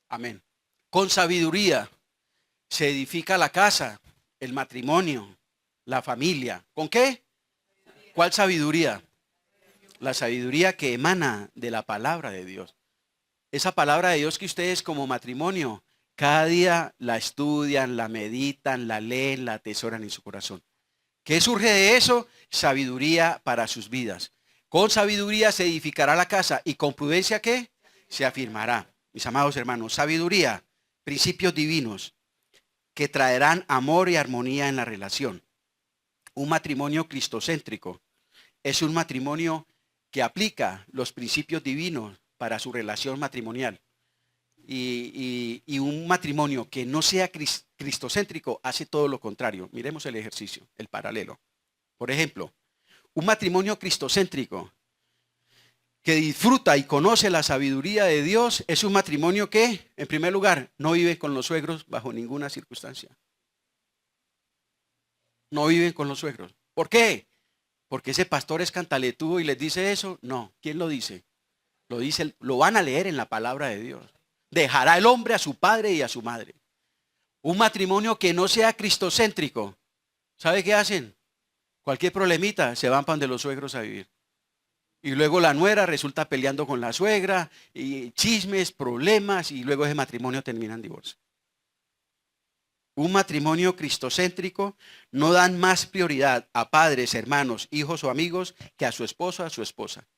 Amén. Con sabiduría se edifica la casa, el matrimonio, la familia. ¿Con qué? ¿Cuál sabiduría? La sabiduría que emana de la palabra de Dios. Esa palabra de Dios que ustedes como matrimonio cada día la estudian, la meditan, la leen, la atesoran en su corazón. ¿Qué surge de eso? Sabiduría para sus vidas. Con sabiduría se edificará la casa y con prudencia ¿qué? Se afirmará. Mis amados hermanos, sabiduría, principios divinos que traerán amor y armonía en la relación. Un matrimonio cristocéntrico es un matrimonio que aplica los principios divinos para su relación matrimonial. Y un matrimonio que no sea cristocéntrico hace todo lo contrario. Miremos el ejercicio, el paralelo. Por ejemplo, un matrimonio cristocéntrico que disfruta y conoce la sabiduría de Dios es un matrimonio que, en primer lugar, no vive con los suegros bajo ninguna circunstancia. No viven con los suegros. ¿Por qué? Porque ese pastor es cantaletudo y les dice eso. No, ¿quién lo dice? Lo dice, lo van a leer en la palabra de Dios. Dejará el hombre a su padre y a su madre. Un matrimonio que no sea cristocéntrico. ¿Sabe qué hacen? Cualquier problemita, se van para donde los suegros a vivir. Y luego la nuera resulta peleando con la suegra, y chismes, problemas, y luego ese matrimonio termina en divorcio. Un matrimonio cristocéntrico no dan más prioridad a padres, hermanos, hijos o amigos que a su esposo o a su esposa.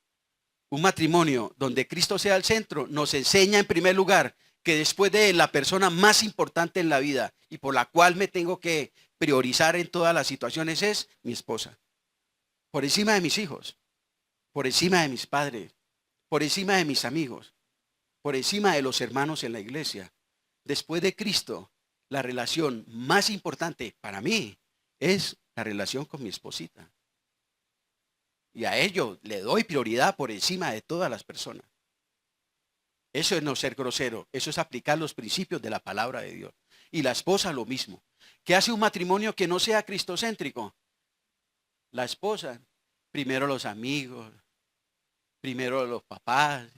Un matrimonio donde Cristo sea el centro nos enseña en primer lugar que después de él, la persona más importante en la vida y por la cual me tengo que priorizar en todas las situaciones es mi esposa. Por encima de mis hijos. por encima de mis padres, por encima de mis amigos, por encima de los hermanos en la iglesia. Después de Cristo, la relación más importante para mí es la relación con mi esposita. Y a ello le doy prioridad por encima de todas las personas. Eso es no ser grosero, eso es aplicar los principios de la palabra de Dios. Y la esposa lo mismo. ¿Qué hace un matrimonio que no sea cristocéntrico? La esposa, primero los amigos, primero los papás.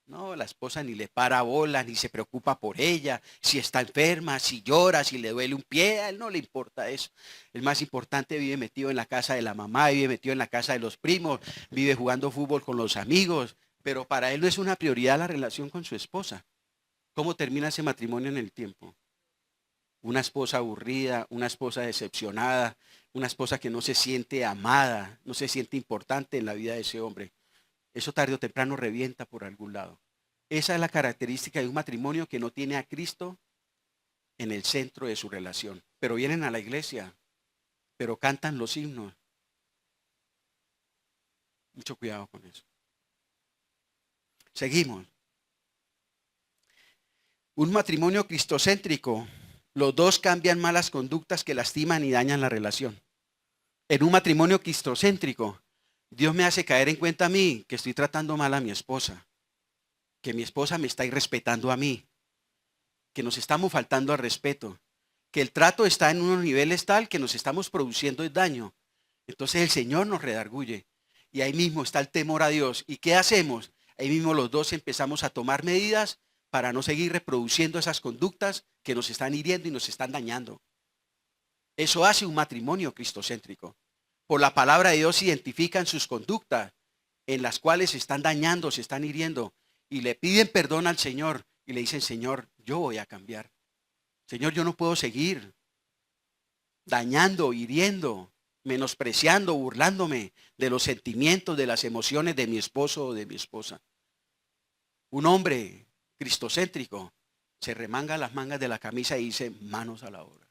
No, la esposa ni le para bola, ni se preocupa por ella, si está enferma, si llora, si le duele un pie, a él no le importa eso. El más importante vive metido en la casa de la mamá, vive metido en la casa de los primos, vive jugando fútbol con los amigos, pero para él no es una prioridad la relación con su esposa. ¿Cómo termina ese matrimonio en el tiempo? Una esposa aburrida, una esposa decepcionada, una esposa que no se siente amada, no se siente importante en la vida de ese hombre. Eso tarde o temprano revienta por algún lado. Esa es la característica de un matrimonio que no tiene a Cristo en el centro de su relación. Pero vienen a la iglesia, pero cantan los himnos. Mucho cuidado con eso. Seguimos. Un matrimonio cristocéntrico, los dos cambian malas conductas que lastiman y dañan la relación. En un matrimonio cristocéntrico, Dios me hace caer en cuenta a mí que estoy tratando mal a mi esposa, que mi esposa me está irrespetando a mí, que nos estamos faltando al respeto, que el trato está en unos niveles tal que nos estamos produciendo el daño. Entonces el Señor nos redarguye y ahí mismo está el temor a Dios. ¿Y qué hacemos? Ahí mismo los dos empezamos a tomar medidas para no seguir reproduciendo esas conductas que nos están hiriendo y nos están dañando. Eso hace un matrimonio cristocéntrico. Por la palabra de Dios identifican sus conductas en las cuales se están dañando, se están hiriendo y le piden perdón al Señor y le dicen, Señor, yo voy a cambiar. Señor, yo no puedo seguir dañando, hiriendo, menospreciando, burlándome de los sentimientos, de las emociones de mi esposo o de mi esposa. Un hombre cristocéntrico se remanga las mangas de la camisa y dice, manos a la obra.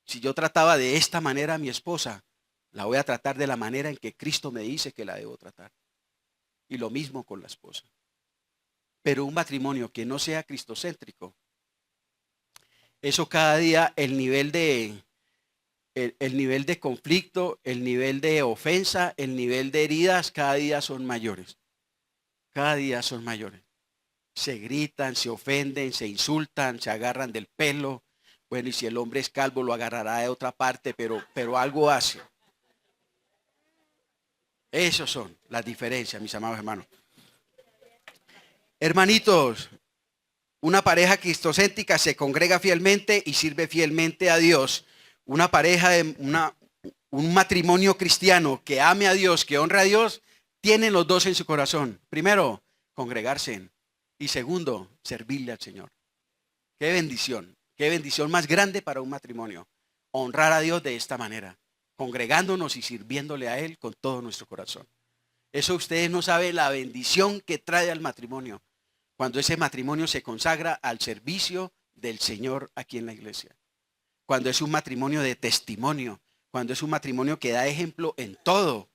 Si yo trataba de esta manera a mi esposa, la voy a tratar de la manera en que Cristo me dice que la debo tratar. Y lo mismo con la esposa. Pero un matrimonio que no sea cristocéntrico, eso cada día el nivel de conflicto, el nivel de ofensa, el nivel de heridas, cada día son mayores. Cada día son mayores. Se gritan, se ofenden, se insultan, se agarran del pelo. Bueno, y si el hombre es calvo, lo agarrará de otra parte, pero algo hace. Esas son las diferencias, mis amados hermanos. Hermanitos, una pareja cristocéntrica se congrega fielmente y sirve fielmente a Dios. Una pareja un matrimonio cristiano que ame a Dios, que honra a Dios, tienen los dos en su corazón. Primero, congregarse. Y segundo, servirle al Señor. Qué bendición más grande para un matrimonio. Honrar a Dios de esta manera, congregándonos y sirviéndole a Él con todo nuestro corazón. Eso ustedes no saben la bendición que trae al matrimonio cuando ese matrimonio se consagra al servicio del Señor aquí en la iglesia. Cuando es un matrimonio de testimonio, cuando es un matrimonio que da ejemplo en todo.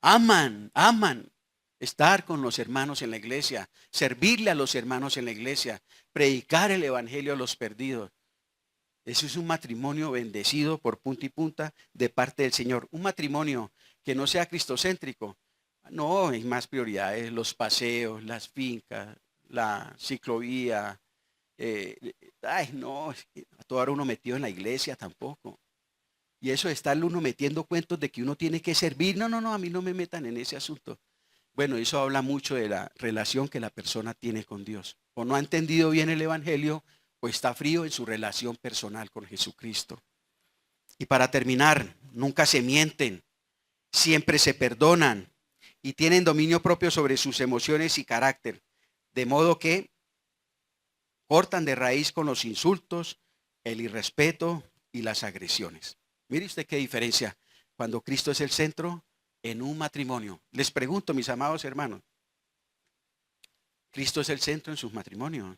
Aman estar con los hermanos en la iglesia, servirle a los hermanos en la iglesia, predicar el evangelio a los perdidos. Eso es un matrimonio bendecido por punta y punta de parte del Señor. Un matrimonio que no sea cristocéntrico. No, hay más prioridades, los paseos, las fincas, la ciclovía. Ay, no, es que a toda hora uno metido en la iglesia tampoco. Y eso de estarle uno metiendo cuentos de que uno tiene que servir. No, a mí no me metan en ese asunto. Bueno, eso habla mucho de la relación que la persona tiene con Dios. O no ha entendido bien el evangelio o está frío en su relación personal con Jesucristo. Y para terminar, nunca se mienten, siempre se perdonan y tienen dominio propio sobre sus emociones y carácter. De modo que cortan de raíz con los insultos, el irrespeto y las agresiones. Mire usted qué diferencia cuando Cristo es el centro en un matrimonio. Les pregunto, mis amados hermanos, ¿Cristo es el centro en sus matrimonios?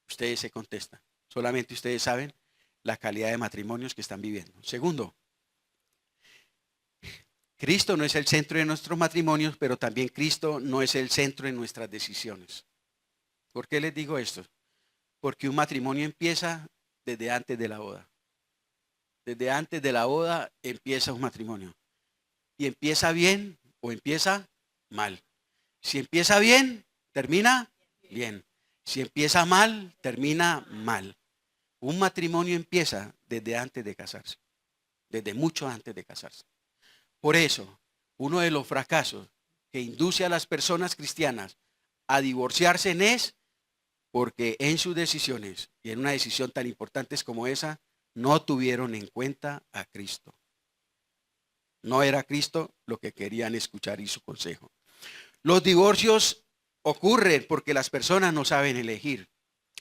Ustedes se contestan. Solamente ustedes saben la calidad de matrimonios que están viviendo. Segundo, Cristo no es el centro de nuestros matrimonios, pero también Cristo no es el centro de nuestras decisiones. ¿Por qué les digo esto? Porque un matrimonio empieza desde antes de la boda. Desde antes de la boda empieza un matrimonio. Y empieza bien o empieza mal. Si empieza bien, termina bien. Si empieza mal, termina mal. Un matrimonio empieza desde antes de casarse, desde mucho antes de casarse. Por eso, uno de los fracasos que induce a las personas cristianas a divorciarse es porque en sus decisiones, y en una decisión tan importante como esa, no tuvieron en cuenta a Cristo. No era Cristo lo que querían escuchar y su consejo. Los divorcios ocurren porque las personas no saben elegir.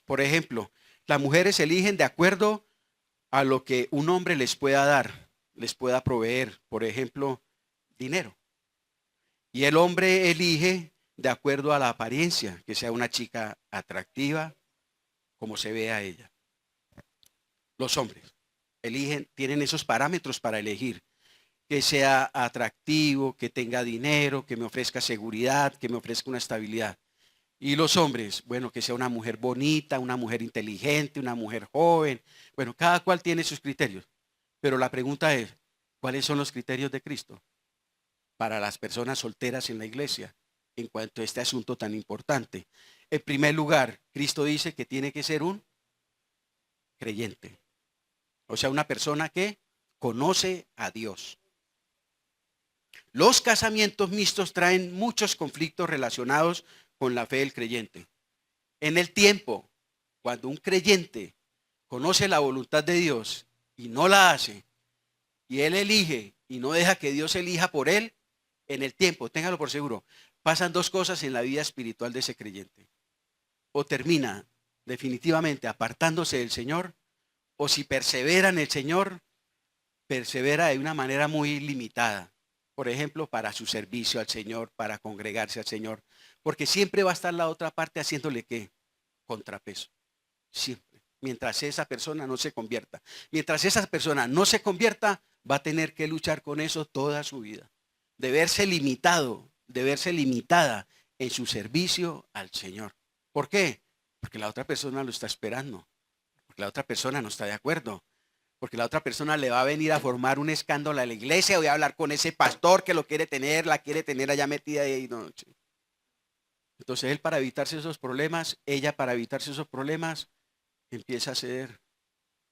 Por ejemplo, las mujeres eligen de acuerdo a lo que un hombre les pueda dar, les pueda proveer, por ejemplo, dinero. Y el hombre elige de acuerdo a la apariencia, que sea una chica atractiva, como se ve a ella. Los hombres eligen, tienen esos parámetros para elegir, que sea atractivo, que tenga dinero, que me ofrezca seguridad, que me ofrezca una estabilidad. Y los hombres, bueno, que sea una mujer bonita, una mujer inteligente, una mujer joven. Bueno, cada cual tiene sus criterios. Pero la pregunta es, ¿cuáles son los criterios de Cristo para las personas solteras en la iglesia en cuanto a este asunto tan importante? En primer lugar, Cristo dice que tiene que ser un creyente. O sea, una persona que conoce a Dios. Los casamientos mixtos traen muchos conflictos relacionados con la fe del creyente. En el tiempo, cuando un creyente conoce la voluntad de Dios y no la hace, y él elige y no deja que Dios elija por él, en el tiempo, téngalo por seguro, pasan dos cosas en la vida espiritual de ese creyente. O termina definitivamente apartándose del Señor, o si persevera en el Señor, persevera de una manera muy limitada. Por ejemplo, para su servicio al Señor, para congregarse al Señor. Porque siempre va a estar la otra parte haciéndole ¿qué? Contrapeso. Siempre. Mientras esa persona no se convierta. Mientras esa persona no se convierta, va a tener que luchar con eso toda su vida. De verse limitado, de verse limitada en su servicio al Señor. ¿Por qué? Porque la otra persona lo está esperando. Porque la otra persona no está de acuerdo. Porque la otra persona le va a venir a formar un escándalo a la iglesia. Voy a hablar con ese pastor que lo quiere tener, la quiere tener allá metida ahí. No. Entonces él para evitarse esos problemas, ella para evitarse esos problemas, empieza a ceder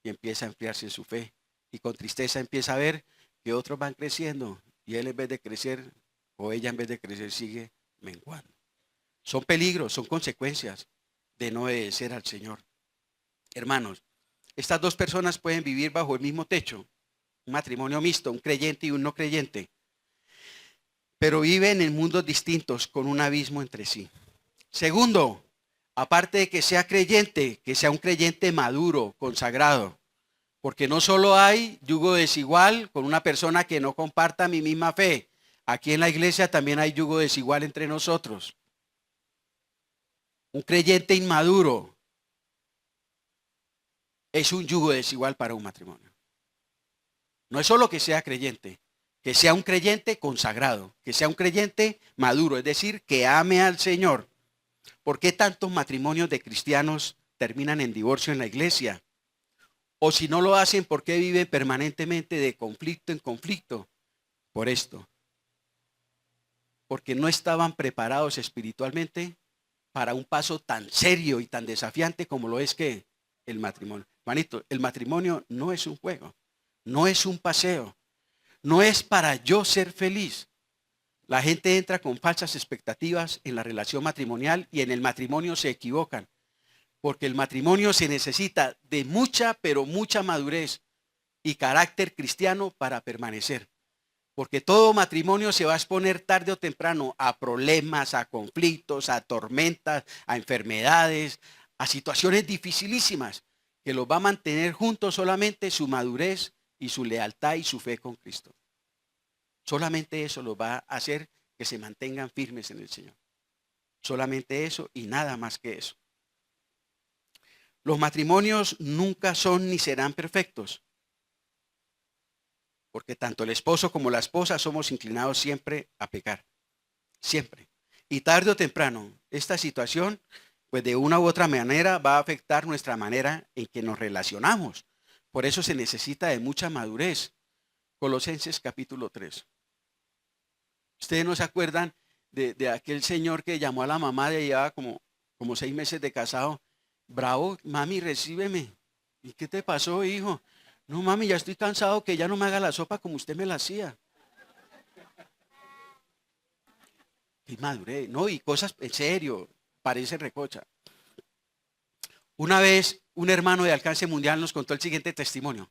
y empieza a enfriarse en su fe. Y con tristeza empieza a ver que otros van creciendo y él en vez de crecer o ella en vez de crecer sigue menguando. Son peligros, son consecuencias de no obedecer al Señor. Hermanos, estas dos personas pueden vivir bajo el mismo techo, un matrimonio mixto, un creyente y un no creyente, pero viven en mundos distintos con un abismo entre sí. Segundo, aparte de que sea creyente, que sea un creyente maduro, consagrado, porque no solo hay yugo desigual con una persona que no comparta mi misma fe. Aquí en la iglesia también hay yugo desigual entre nosotros. Un creyente inmaduro es un yugo desigual para un matrimonio. No es solo que sea creyente, que sea un creyente consagrado, que sea un creyente maduro, es decir, que ame al Señor. ¿Por qué tantos matrimonios de cristianos terminan en divorcio en la iglesia? O si no lo hacen, ¿por qué viven permanentemente de conflicto en conflicto? Por esto. Porque no estaban preparados espiritualmente para un paso tan serio y tan desafiante como lo es que el matrimonio. Manito, el matrimonio no es un juego, no es un paseo, no es para yo ser feliz. La gente entra con falsas expectativas en la relación matrimonial y en el matrimonio se equivocan. Porque el matrimonio se necesita de mucha, pero mucha madurez y carácter cristiano para permanecer. Porque todo matrimonio se va a exponer tarde o temprano a problemas, a conflictos, a tormentas, a enfermedades, a situaciones dificilísimas que los va a mantener juntos solamente su madurez y su lealtad y su fe con Cristo. Solamente eso los va a hacer que se mantengan firmes en el Señor. Solamente eso y nada más que eso. Los matrimonios nunca son ni serán perfectos. porque tanto el esposo como la esposa somos inclinados siempre a pecar, siempre. Y tarde o temprano, esta situación, pues de una u otra manera va a afectar nuestra manera en que nos relacionamos. Por eso se necesita de mucha madurez. Colosenses capítulo 3. ¿Ustedes no se acuerdan de aquel señor que llamó a la mamá de llevaba como 6 meses de casado? Bravo, mami, recíbeme. ¿Y qué te pasó, hijo? No, mami, ya estoy cansado que ya no me haga la sopa como usted me la hacía. Y madurez, no, y cosas en serio, parece recocha. Una vez un hermano de alcance mundial nos contó el siguiente testimonio.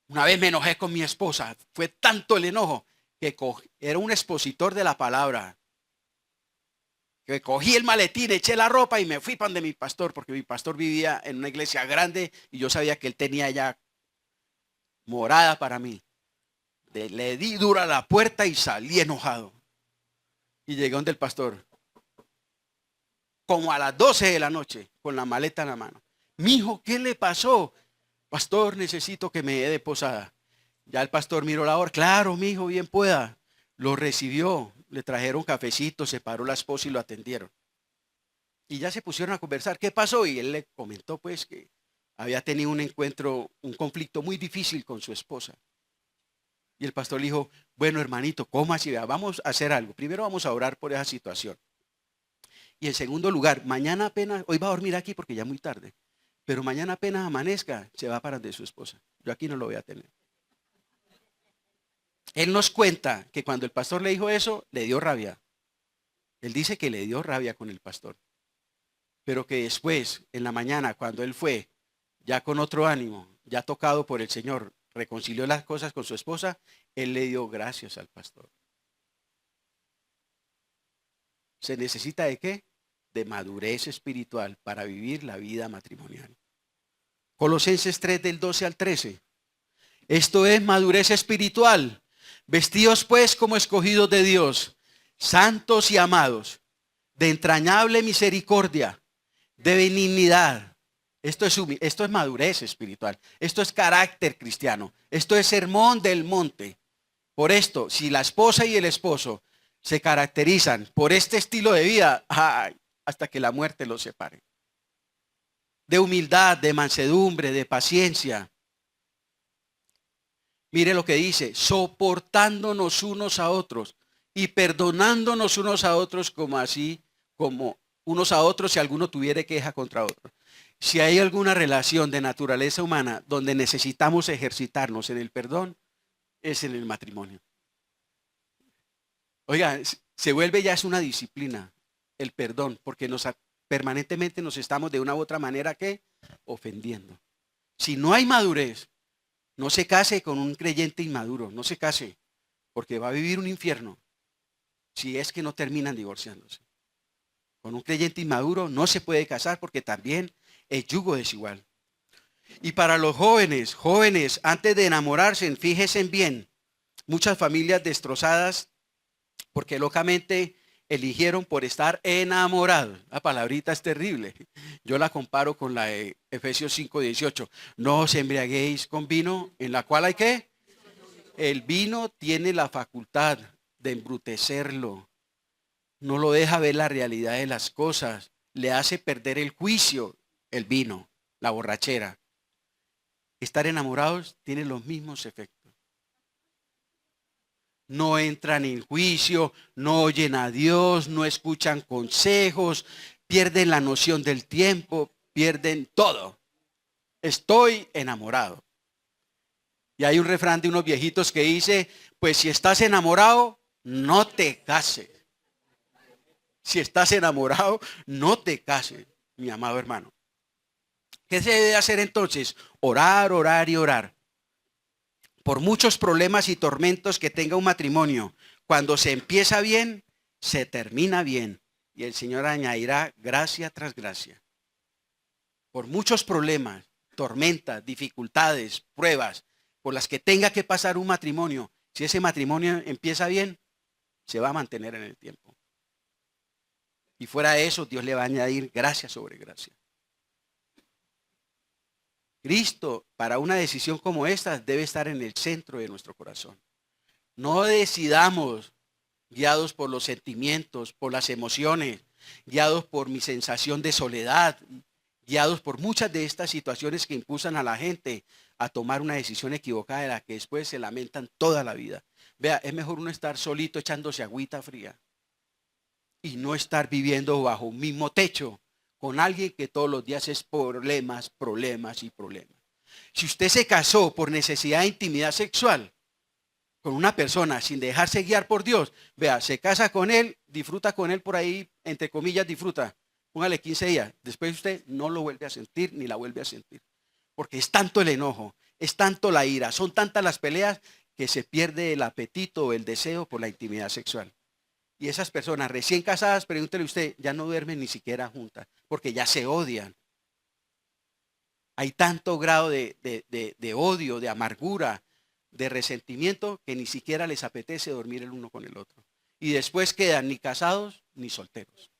Una vez me enojé con mi esposa, fue tanto el enojo que era un expositor de la palabra. Que cogí el maletín, eché la ropa y me fui para donde mi pastor, porque mi pastor vivía en una iglesia grande y yo sabía que él tenía ya morada para mí. Le di dura la puerta y salí enojado. Y llegué donde el pastor, como a las 12 de la noche, con la maleta en la mano. Mijo, ¿qué le pasó? Pastor, necesito que me dé posada. Ya el pastor miró la hora. Claro, mijo, bien pueda. Lo recibió, le trajeron cafecito, se paró la esposa y lo atendieron. Y ya se pusieron a conversar. ¿Qué pasó? Y él le comentó pues que había tenido un encuentro, un conflicto muy difícil con su esposa. Y el pastor le dijo, bueno, hermanito, ¿cómo así? Vamos a hacer algo. Primero vamos a orar por esa situación. Y en segundo lugar, mañana apenas, hoy va a dormir aquí porque ya es muy tarde, pero mañana apenas amanezca, se va para de su esposa. Yo aquí no lo voy a tener. Él nos cuenta que cuando el pastor le dijo eso, le dio rabia. Él dice que le dio rabia con el pastor. Pero que después, en la mañana, cuando él fue, ya con otro ánimo, ya tocado por el Señor, reconcilió las cosas con su esposa, él le dio gracias al pastor. ¿Se necesita de qué? De madurez espiritual para vivir la vida matrimonial. Colosenses 3 del 12 al 13. Esto es madurez espiritual. Vestidos pues como escogidos de Dios, santos y amados, de entrañable misericordia, de benignidad. Esto es madurez espiritual. Esto es carácter cristiano. Esto es sermón del monte. Por esto, si la esposa y el esposo se caracterizan por este estilo de vida, ¡ay!, hasta que la muerte los separe. De humildad, de mansedumbre, de paciencia. Mire lo que dice, soportándonos unos a otros y perdonándonos unos a otros como unos a otros si alguno tuviere queja contra otro. Si hay alguna relación de naturaleza humana donde necesitamos ejercitarnos en el perdón, es en el matrimonio. Oiga, se vuelve ya es una disciplina el perdón, porque permanentemente nos estamos de una u otra manera que ofendiendo. Si no hay madurez, no se case con un creyente inmaduro, no se case, porque va a vivir un infierno si es que no terminan divorciándose. Con un creyente inmaduro no se puede casar porque también es yugo desigual. Y para los jóvenes, antes de enamorarse, fíjense bien, muchas familias destrozadas porque locamente eligieron por estar enamorados. La palabrita es terrible. Yo la comparo con la de Efesios 5:18. No os embriaguéis con vino, en la cual hay ¿qué? El vino tiene la facultad de embrutecerlo. No lo deja ver la realidad de las cosas. Le hace perder el juicio, el vino, la borrachera. Estar enamorados tiene los mismos efectos. No entran en juicio, no oyen a Dios, no escuchan consejos, pierden la noción del tiempo, pierden todo. Estoy enamorado. Y hay un refrán de unos viejitos que dice, pues si estás enamorado, no te cases. Si estás enamorado, no te cases, mi amado hermano. ¿Qué se debe hacer entonces? Orar, orar y orar. Por muchos problemas y tormentos que tenga un matrimonio, cuando se empieza bien, se termina bien. Y el Señor añadirá gracia tras gracia. Por muchos problemas, tormentas, dificultades, pruebas, por las que tenga que pasar un matrimonio, si ese matrimonio empieza bien, se va a mantener en el tiempo. Y fuera de eso, Dios le va a añadir gracia sobre gracia. Cristo, para una decisión como esta, debe estar en el centro de nuestro corazón. No decidamos guiados por los sentimientos, por las emociones, guiados por mi sensación de soledad, guiados por muchas de estas situaciones que impulsan a la gente a tomar una decisión equivocada de la que después se lamentan toda la vida. Vea, es mejor uno estar solito echándose agüita fría y no estar viviendo bajo un mismo techo con alguien que todos los días es problemas, problemas y problemas. Si usted se casó por necesidad de intimidad sexual con una persona sin dejarse guiar por Dios, vea, se casa con él, disfruta con él por ahí, entre comillas, disfruta. Póngale 15 días. Después usted no lo vuelve a sentir ni la vuelve a sentir. Porque es tanto el enojo, es tanto la ira, son tantas las peleas que se pierde el apetito o el deseo por la intimidad sexual. Y esas personas recién casadas, pregúntele usted, ya no duermen ni siquiera juntas, porque ya se odian. Hay tanto grado de odio, de amargura, de resentimiento, que ni siquiera les apetece dormir el uno con el otro. Y después quedan ni casados ni solteros.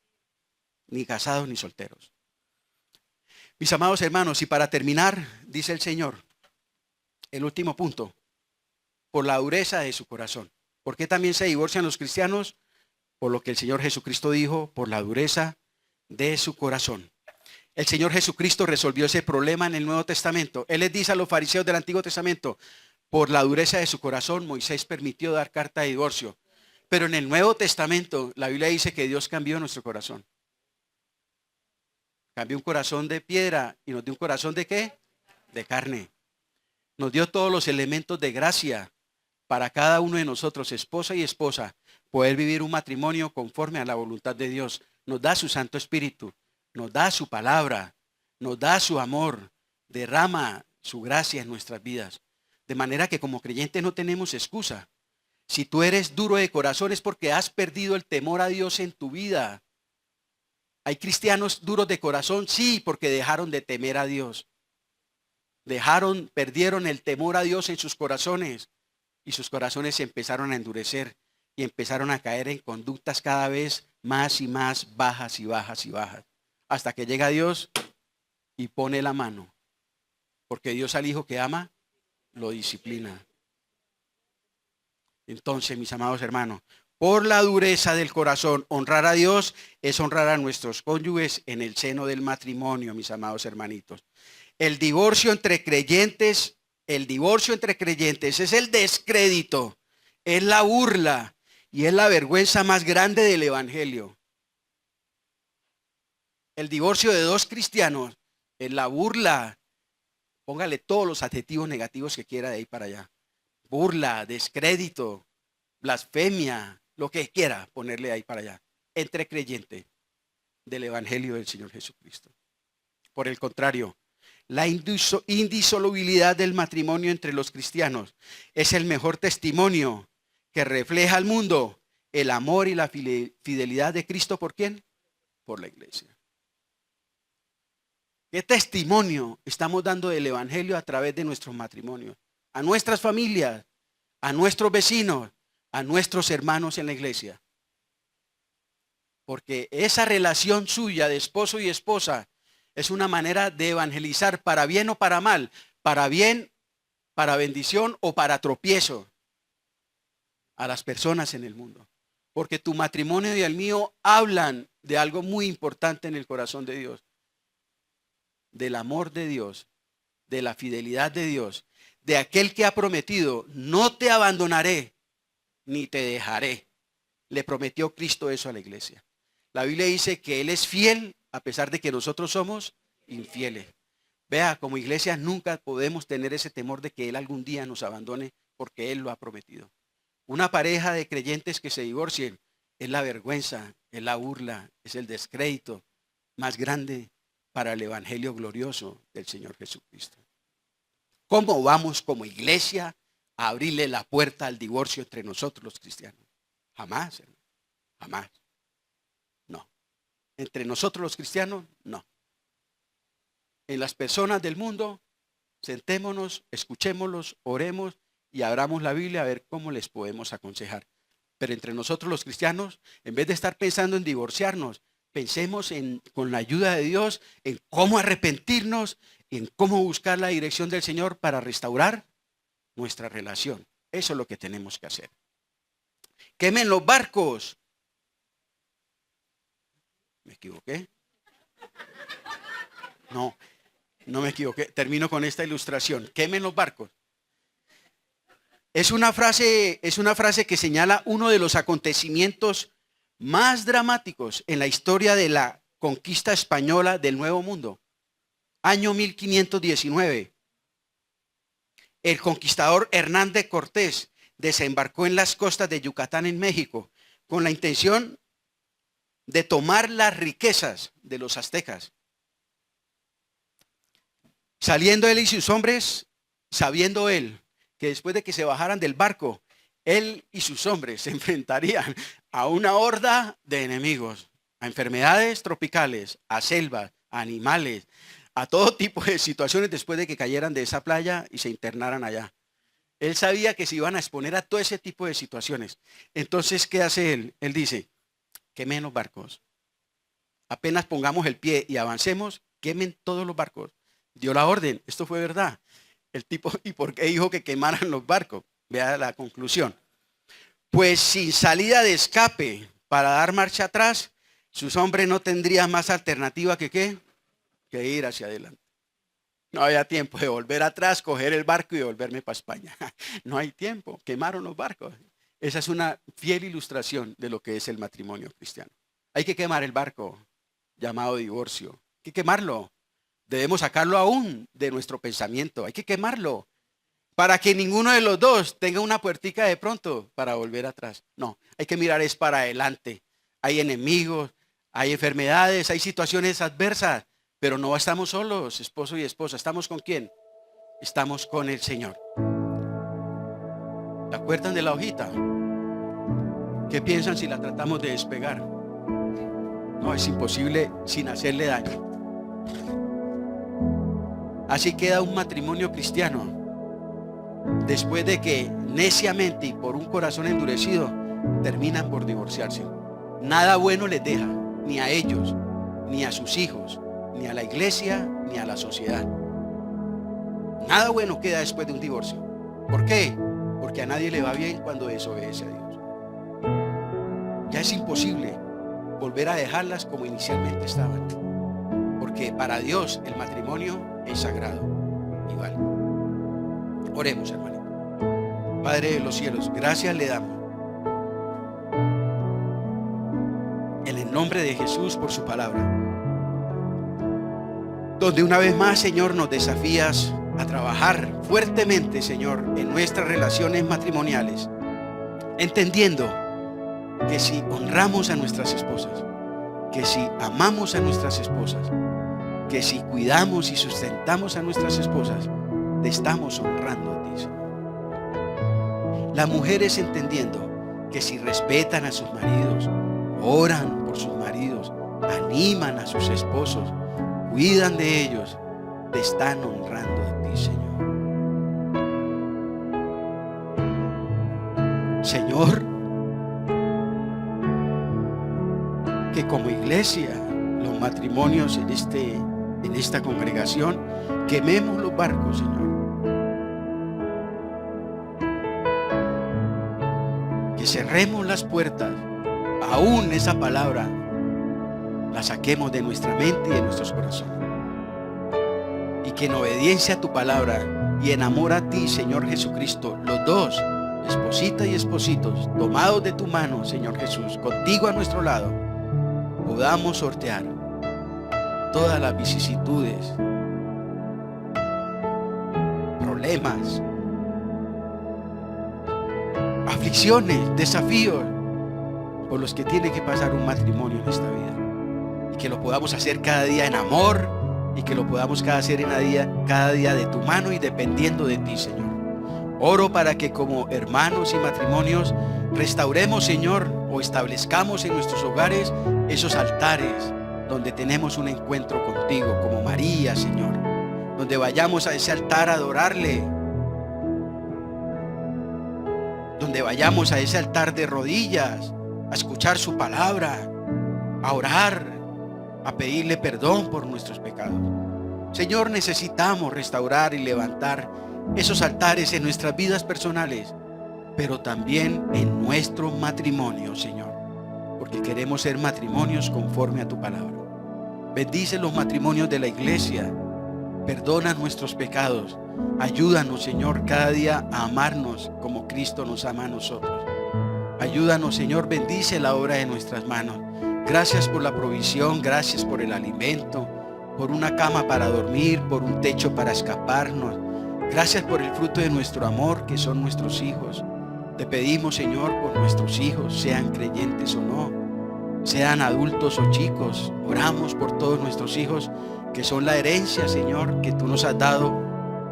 Ni casados ni solteros. Mis amados hermanos, y para terminar, dice el Señor, el último punto, por la dureza de su corazón. ¿Por qué también se divorcian los cristianos? Por lo que el Señor Jesucristo dijo, por la dureza de su corazón. El Señor Jesucristo resolvió ese problema en el Nuevo Testamento. Él les dice a los fariseos del Antiguo Testamento, por la dureza de su corazón, Moisés permitió dar carta de divorcio. Pero en el Nuevo Testamento, la Biblia dice que Dios cambió nuestro corazón. Cambió un corazón de piedra y nos dio un corazón ¿de qué? De carne. Nos dio todos los elementos de gracia para cada uno de nosotros, esposa y esposa, poder vivir un matrimonio conforme a la voluntad de Dios. Nos da su Santo Espíritu, nos da su palabra, nos da su amor, derrama su gracia en nuestras vidas. De manera que como creyentes no tenemos excusa. Si tú eres duro de corazón es porque has perdido el temor a Dios en tu vida. Hay cristianos duros de corazón, sí, porque dejaron de temer a Dios. Perdieron el temor a Dios en sus corazones y sus corazones se empezaron a endurecer y empezaron a caer en conductas cada vez más y más bajas y bajas y bajas. Hasta que llega Dios y pone la mano. Porque Dios al hijo que ama, lo disciplina. Entonces, mis amados hermanos, por la dureza del corazón, honrar a Dios es honrar a nuestros cónyuges en el seno del matrimonio, mis amados hermanitos. El divorcio entre creyentes es el descrédito, es la burla y es la vergüenza más grande del evangelio. El divorcio de dos cristianos es la burla. Póngale todos los adjetivos negativos que quiera de ahí para allá. Burla, descrédito, blasfemia, lo que quiera ponerle ahí para allá. Entre creyentes del evangelio del Señor Jesucristo. Por el contrario, la indisolubilidad del matrimonio entre los cristianos es el mejor testimonio que refleja al mundo el amor y la fidelidad de Cristo. ¿Por quién? Por la iglesia. ¿Qué testimonio estamos dando del evangelio a través de nuestros matrimonios? A nuestras familias, a nuestros vecinos, a nuestros hermanos en la iglesia. Porque esa relación suya de esposo y esposa es una manera de evangelizar para bien o para mal, para bien, para bendición o para tropiezo a las personas en el mundo. Porque tu matrimonio y el mío hablan de algo muy importante en el corazón de Dios. Del amor de Dios, de la fidelidad de Dios, de aquel que ha prometido, no te abandonaré ni te dejaré. Le prometió Cristo eso a la iglesia. La Biblia dice que Él es fiel a pesar de que nosotros somos infieles. Vea, como iglesia nunca podemos tener ese temor de que Él algún día nos abandone porque Él lo ha prometido. Una pareja de creyentes que se divorcien es la vergüenza, es la burla, es el descrédito más grande para el evangelio glorioso del Señor Jesucristo. ¿Cómo vamos como iglesia a abrirle la puerta al divorcio entre nosotros los cristianos? Jamás, hermano. Jamás. No. Entre nosotros los cristianos, no. En las personas del mundo, sentémonos, escuchémoslos, oremos y abramos la Biblia a ver cómo les podemos aconsejar. Pero entre nosotros los cristianos, en vez de estar pensando en divorciarnos, Pensemos con la ayuda de Dios en cómo arrepentirnos, en cómo buscar la dirección del Señor para restaurar nuestra relación. Eso es lo que tenemos que hacer. Quemen los barcos. ¿Me equivoqué? No, no me equivoqué. Termino con esta ilustración. Quemen los barcos. Es una frase que señala uno de los acontecimientos más dramáticos en la historia de la conquista española del Nuevo Mundo. Año 1519. El conquistador Hernán de Cortés desembarcó en las costas de Yucatán, en México, con la intención de tomar las riquezas de los aztecas. Saliendo él y sus hombres, sabiendo él que después de que se bajaran del barco, él y sus hombres se enfrentarían a una horda de enemigos, a enfermedades tropicales, a selvas, a animales, a todo tipo de situaciones después de que cayeran de esa playa y se internaran allá. Él sabía que se iban a exponer a todo ese tipo de situaciones. Entonces, ¿qué hace él? Él dice, quemen los barcos. Apenas pongamos el pie y avancemos, quemen todos los barcos. Dio la orden, esto fue verdad. El tipo, ¿y por qué dijo que quemaran los barcos? Vea la conclusión. Pues sin salida de escape para dar marcha atrás, sus hombres no tendrían más alternativa que ¿qué? Que ir hacia adelante. No había tiempo de volver atrás, coger el barco y volverme para España. No hay tiempo, quemaron los barcos. Esa es una fiel ilustración de lo que es el matrimonio cristiano. Hay que quemar el barco llamado divorcio. Hay que quemarlo. Debemos sacarlo aún de nuestro pensamiento. Hay que quemarlo para que ninguno de los dos tenga una puertica de pronto para volver atrás. No, hay que mirar es para adelante. Hay enemigos, hay enfermedades, hay situaciones adversas, pero no estamos solos, esposo y esposa. ¿Estamos con quién? Estamos con el Señor. ¿Se acuerdan de la hojita? ¿Qué piensan si la tratamos de despegar? No, es imposible sin hacerle daño. Así queda un matrimonio cristiano después de que neciamente y por un corazón endurecido terminan por divorciarse. Nada bueno les deja, ni a ellos, ni a sus hijos, ni a la iglesia, ni a la sociedad. Nada bueno queda después de un divorcio. ¿Por qué? Porque a nadie le va bien cuando desobedece a Dios. Ya es imposible volver a dejarlas como inicialmente estaban. Porque para Dios el matrimonio es sagrado. Igual. Oremos, hermanito. Padre de los cielos, gracias le damos en el nombre de Jesús por su palabra, donde una vez más, Señor, nos desafías a trabajar fuertemente, Señor, en nuestras relaciones matrimoniales, entendiendo que si honramos a nuestras esposas, que si amamos a nuestras esposas, que si cuidamos y sustentamos a nuestras esposas, te estamos honrando a ti, Señor. Las mujeres entendiendo que si respetan a sus maridos, oran por sus maridos, animan a sus esposos, cuidan de ellos, te están honrando a ti, Señor. Señor, que como iglesia, los matrimonios en esta congregación, quememos los barcos, Señor. Que cerremos las puertas, aún esa palabra la saquemos de nuestra mente y de nuestros corazones. Y que en obediencia a tu palabra y en amor a ti, Señor Jesucristo, los dos, esposita y espositos, tomados de tu mano, Señor Jesús, contigo a nuestro lado, podamos sortear todas las vicisitudes, problemas, aflicciones, desafíos por los que tiene que pasar un matrimonio en esta vida, y que lo podamos hacer cada día en amor, y que lo podamos cada día de tu mano y dependiendo de ti, Señor. Oro para que como hermanos y matrimonios restauremos, Señor, o establezcamos en nuestros hogares esos altares donde tenemos un encuentro contigo, como María, Señor, donde vayamos a ese altar a adorarle, donde vayamos a ese altar de rodillas, a escuchar su palabra, a orar a pedirle perdón por nuestros pecados. Señor, necesitamos restaurar y levantar esos altares en nuestras vidas personales, pero también en nuestro matrimonio, Señor, porque queremos ser matrimonios conforme a tu palabra. Bendice los matrimonios de la iglesia, perdona nuestros pecados, ayúdanos, Señor, cada día a amarnos como Cristo nos ama a nosotros. Ayúdanos, Señor, bendice la obra de nuestras manos. Gracias por la provisión, gracias por el alimento, por una cama para dormir, por un techo para escaparnos. Gracias por el fruto de nuestro amor, que son nuestros hijos. Te pedimos, Señor, por nuestros hijos, sean creyentes o no, sean adultos o chicos. Oramos por todos nuestros hijos, que son la herencia, Señor, que tú nos has dado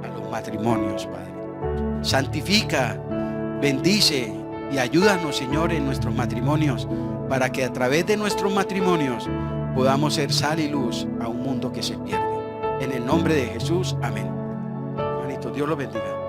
a los matrimonios, Padre. Santifica, bendice y ayúdanos, Señor, en nuestros matrimonios, para que a través de nuestros matrimonios podamos ser sal y luz a un mundo que se pierde. En el nombre de Jesús, amén. Hermanito, Dios los bendiga.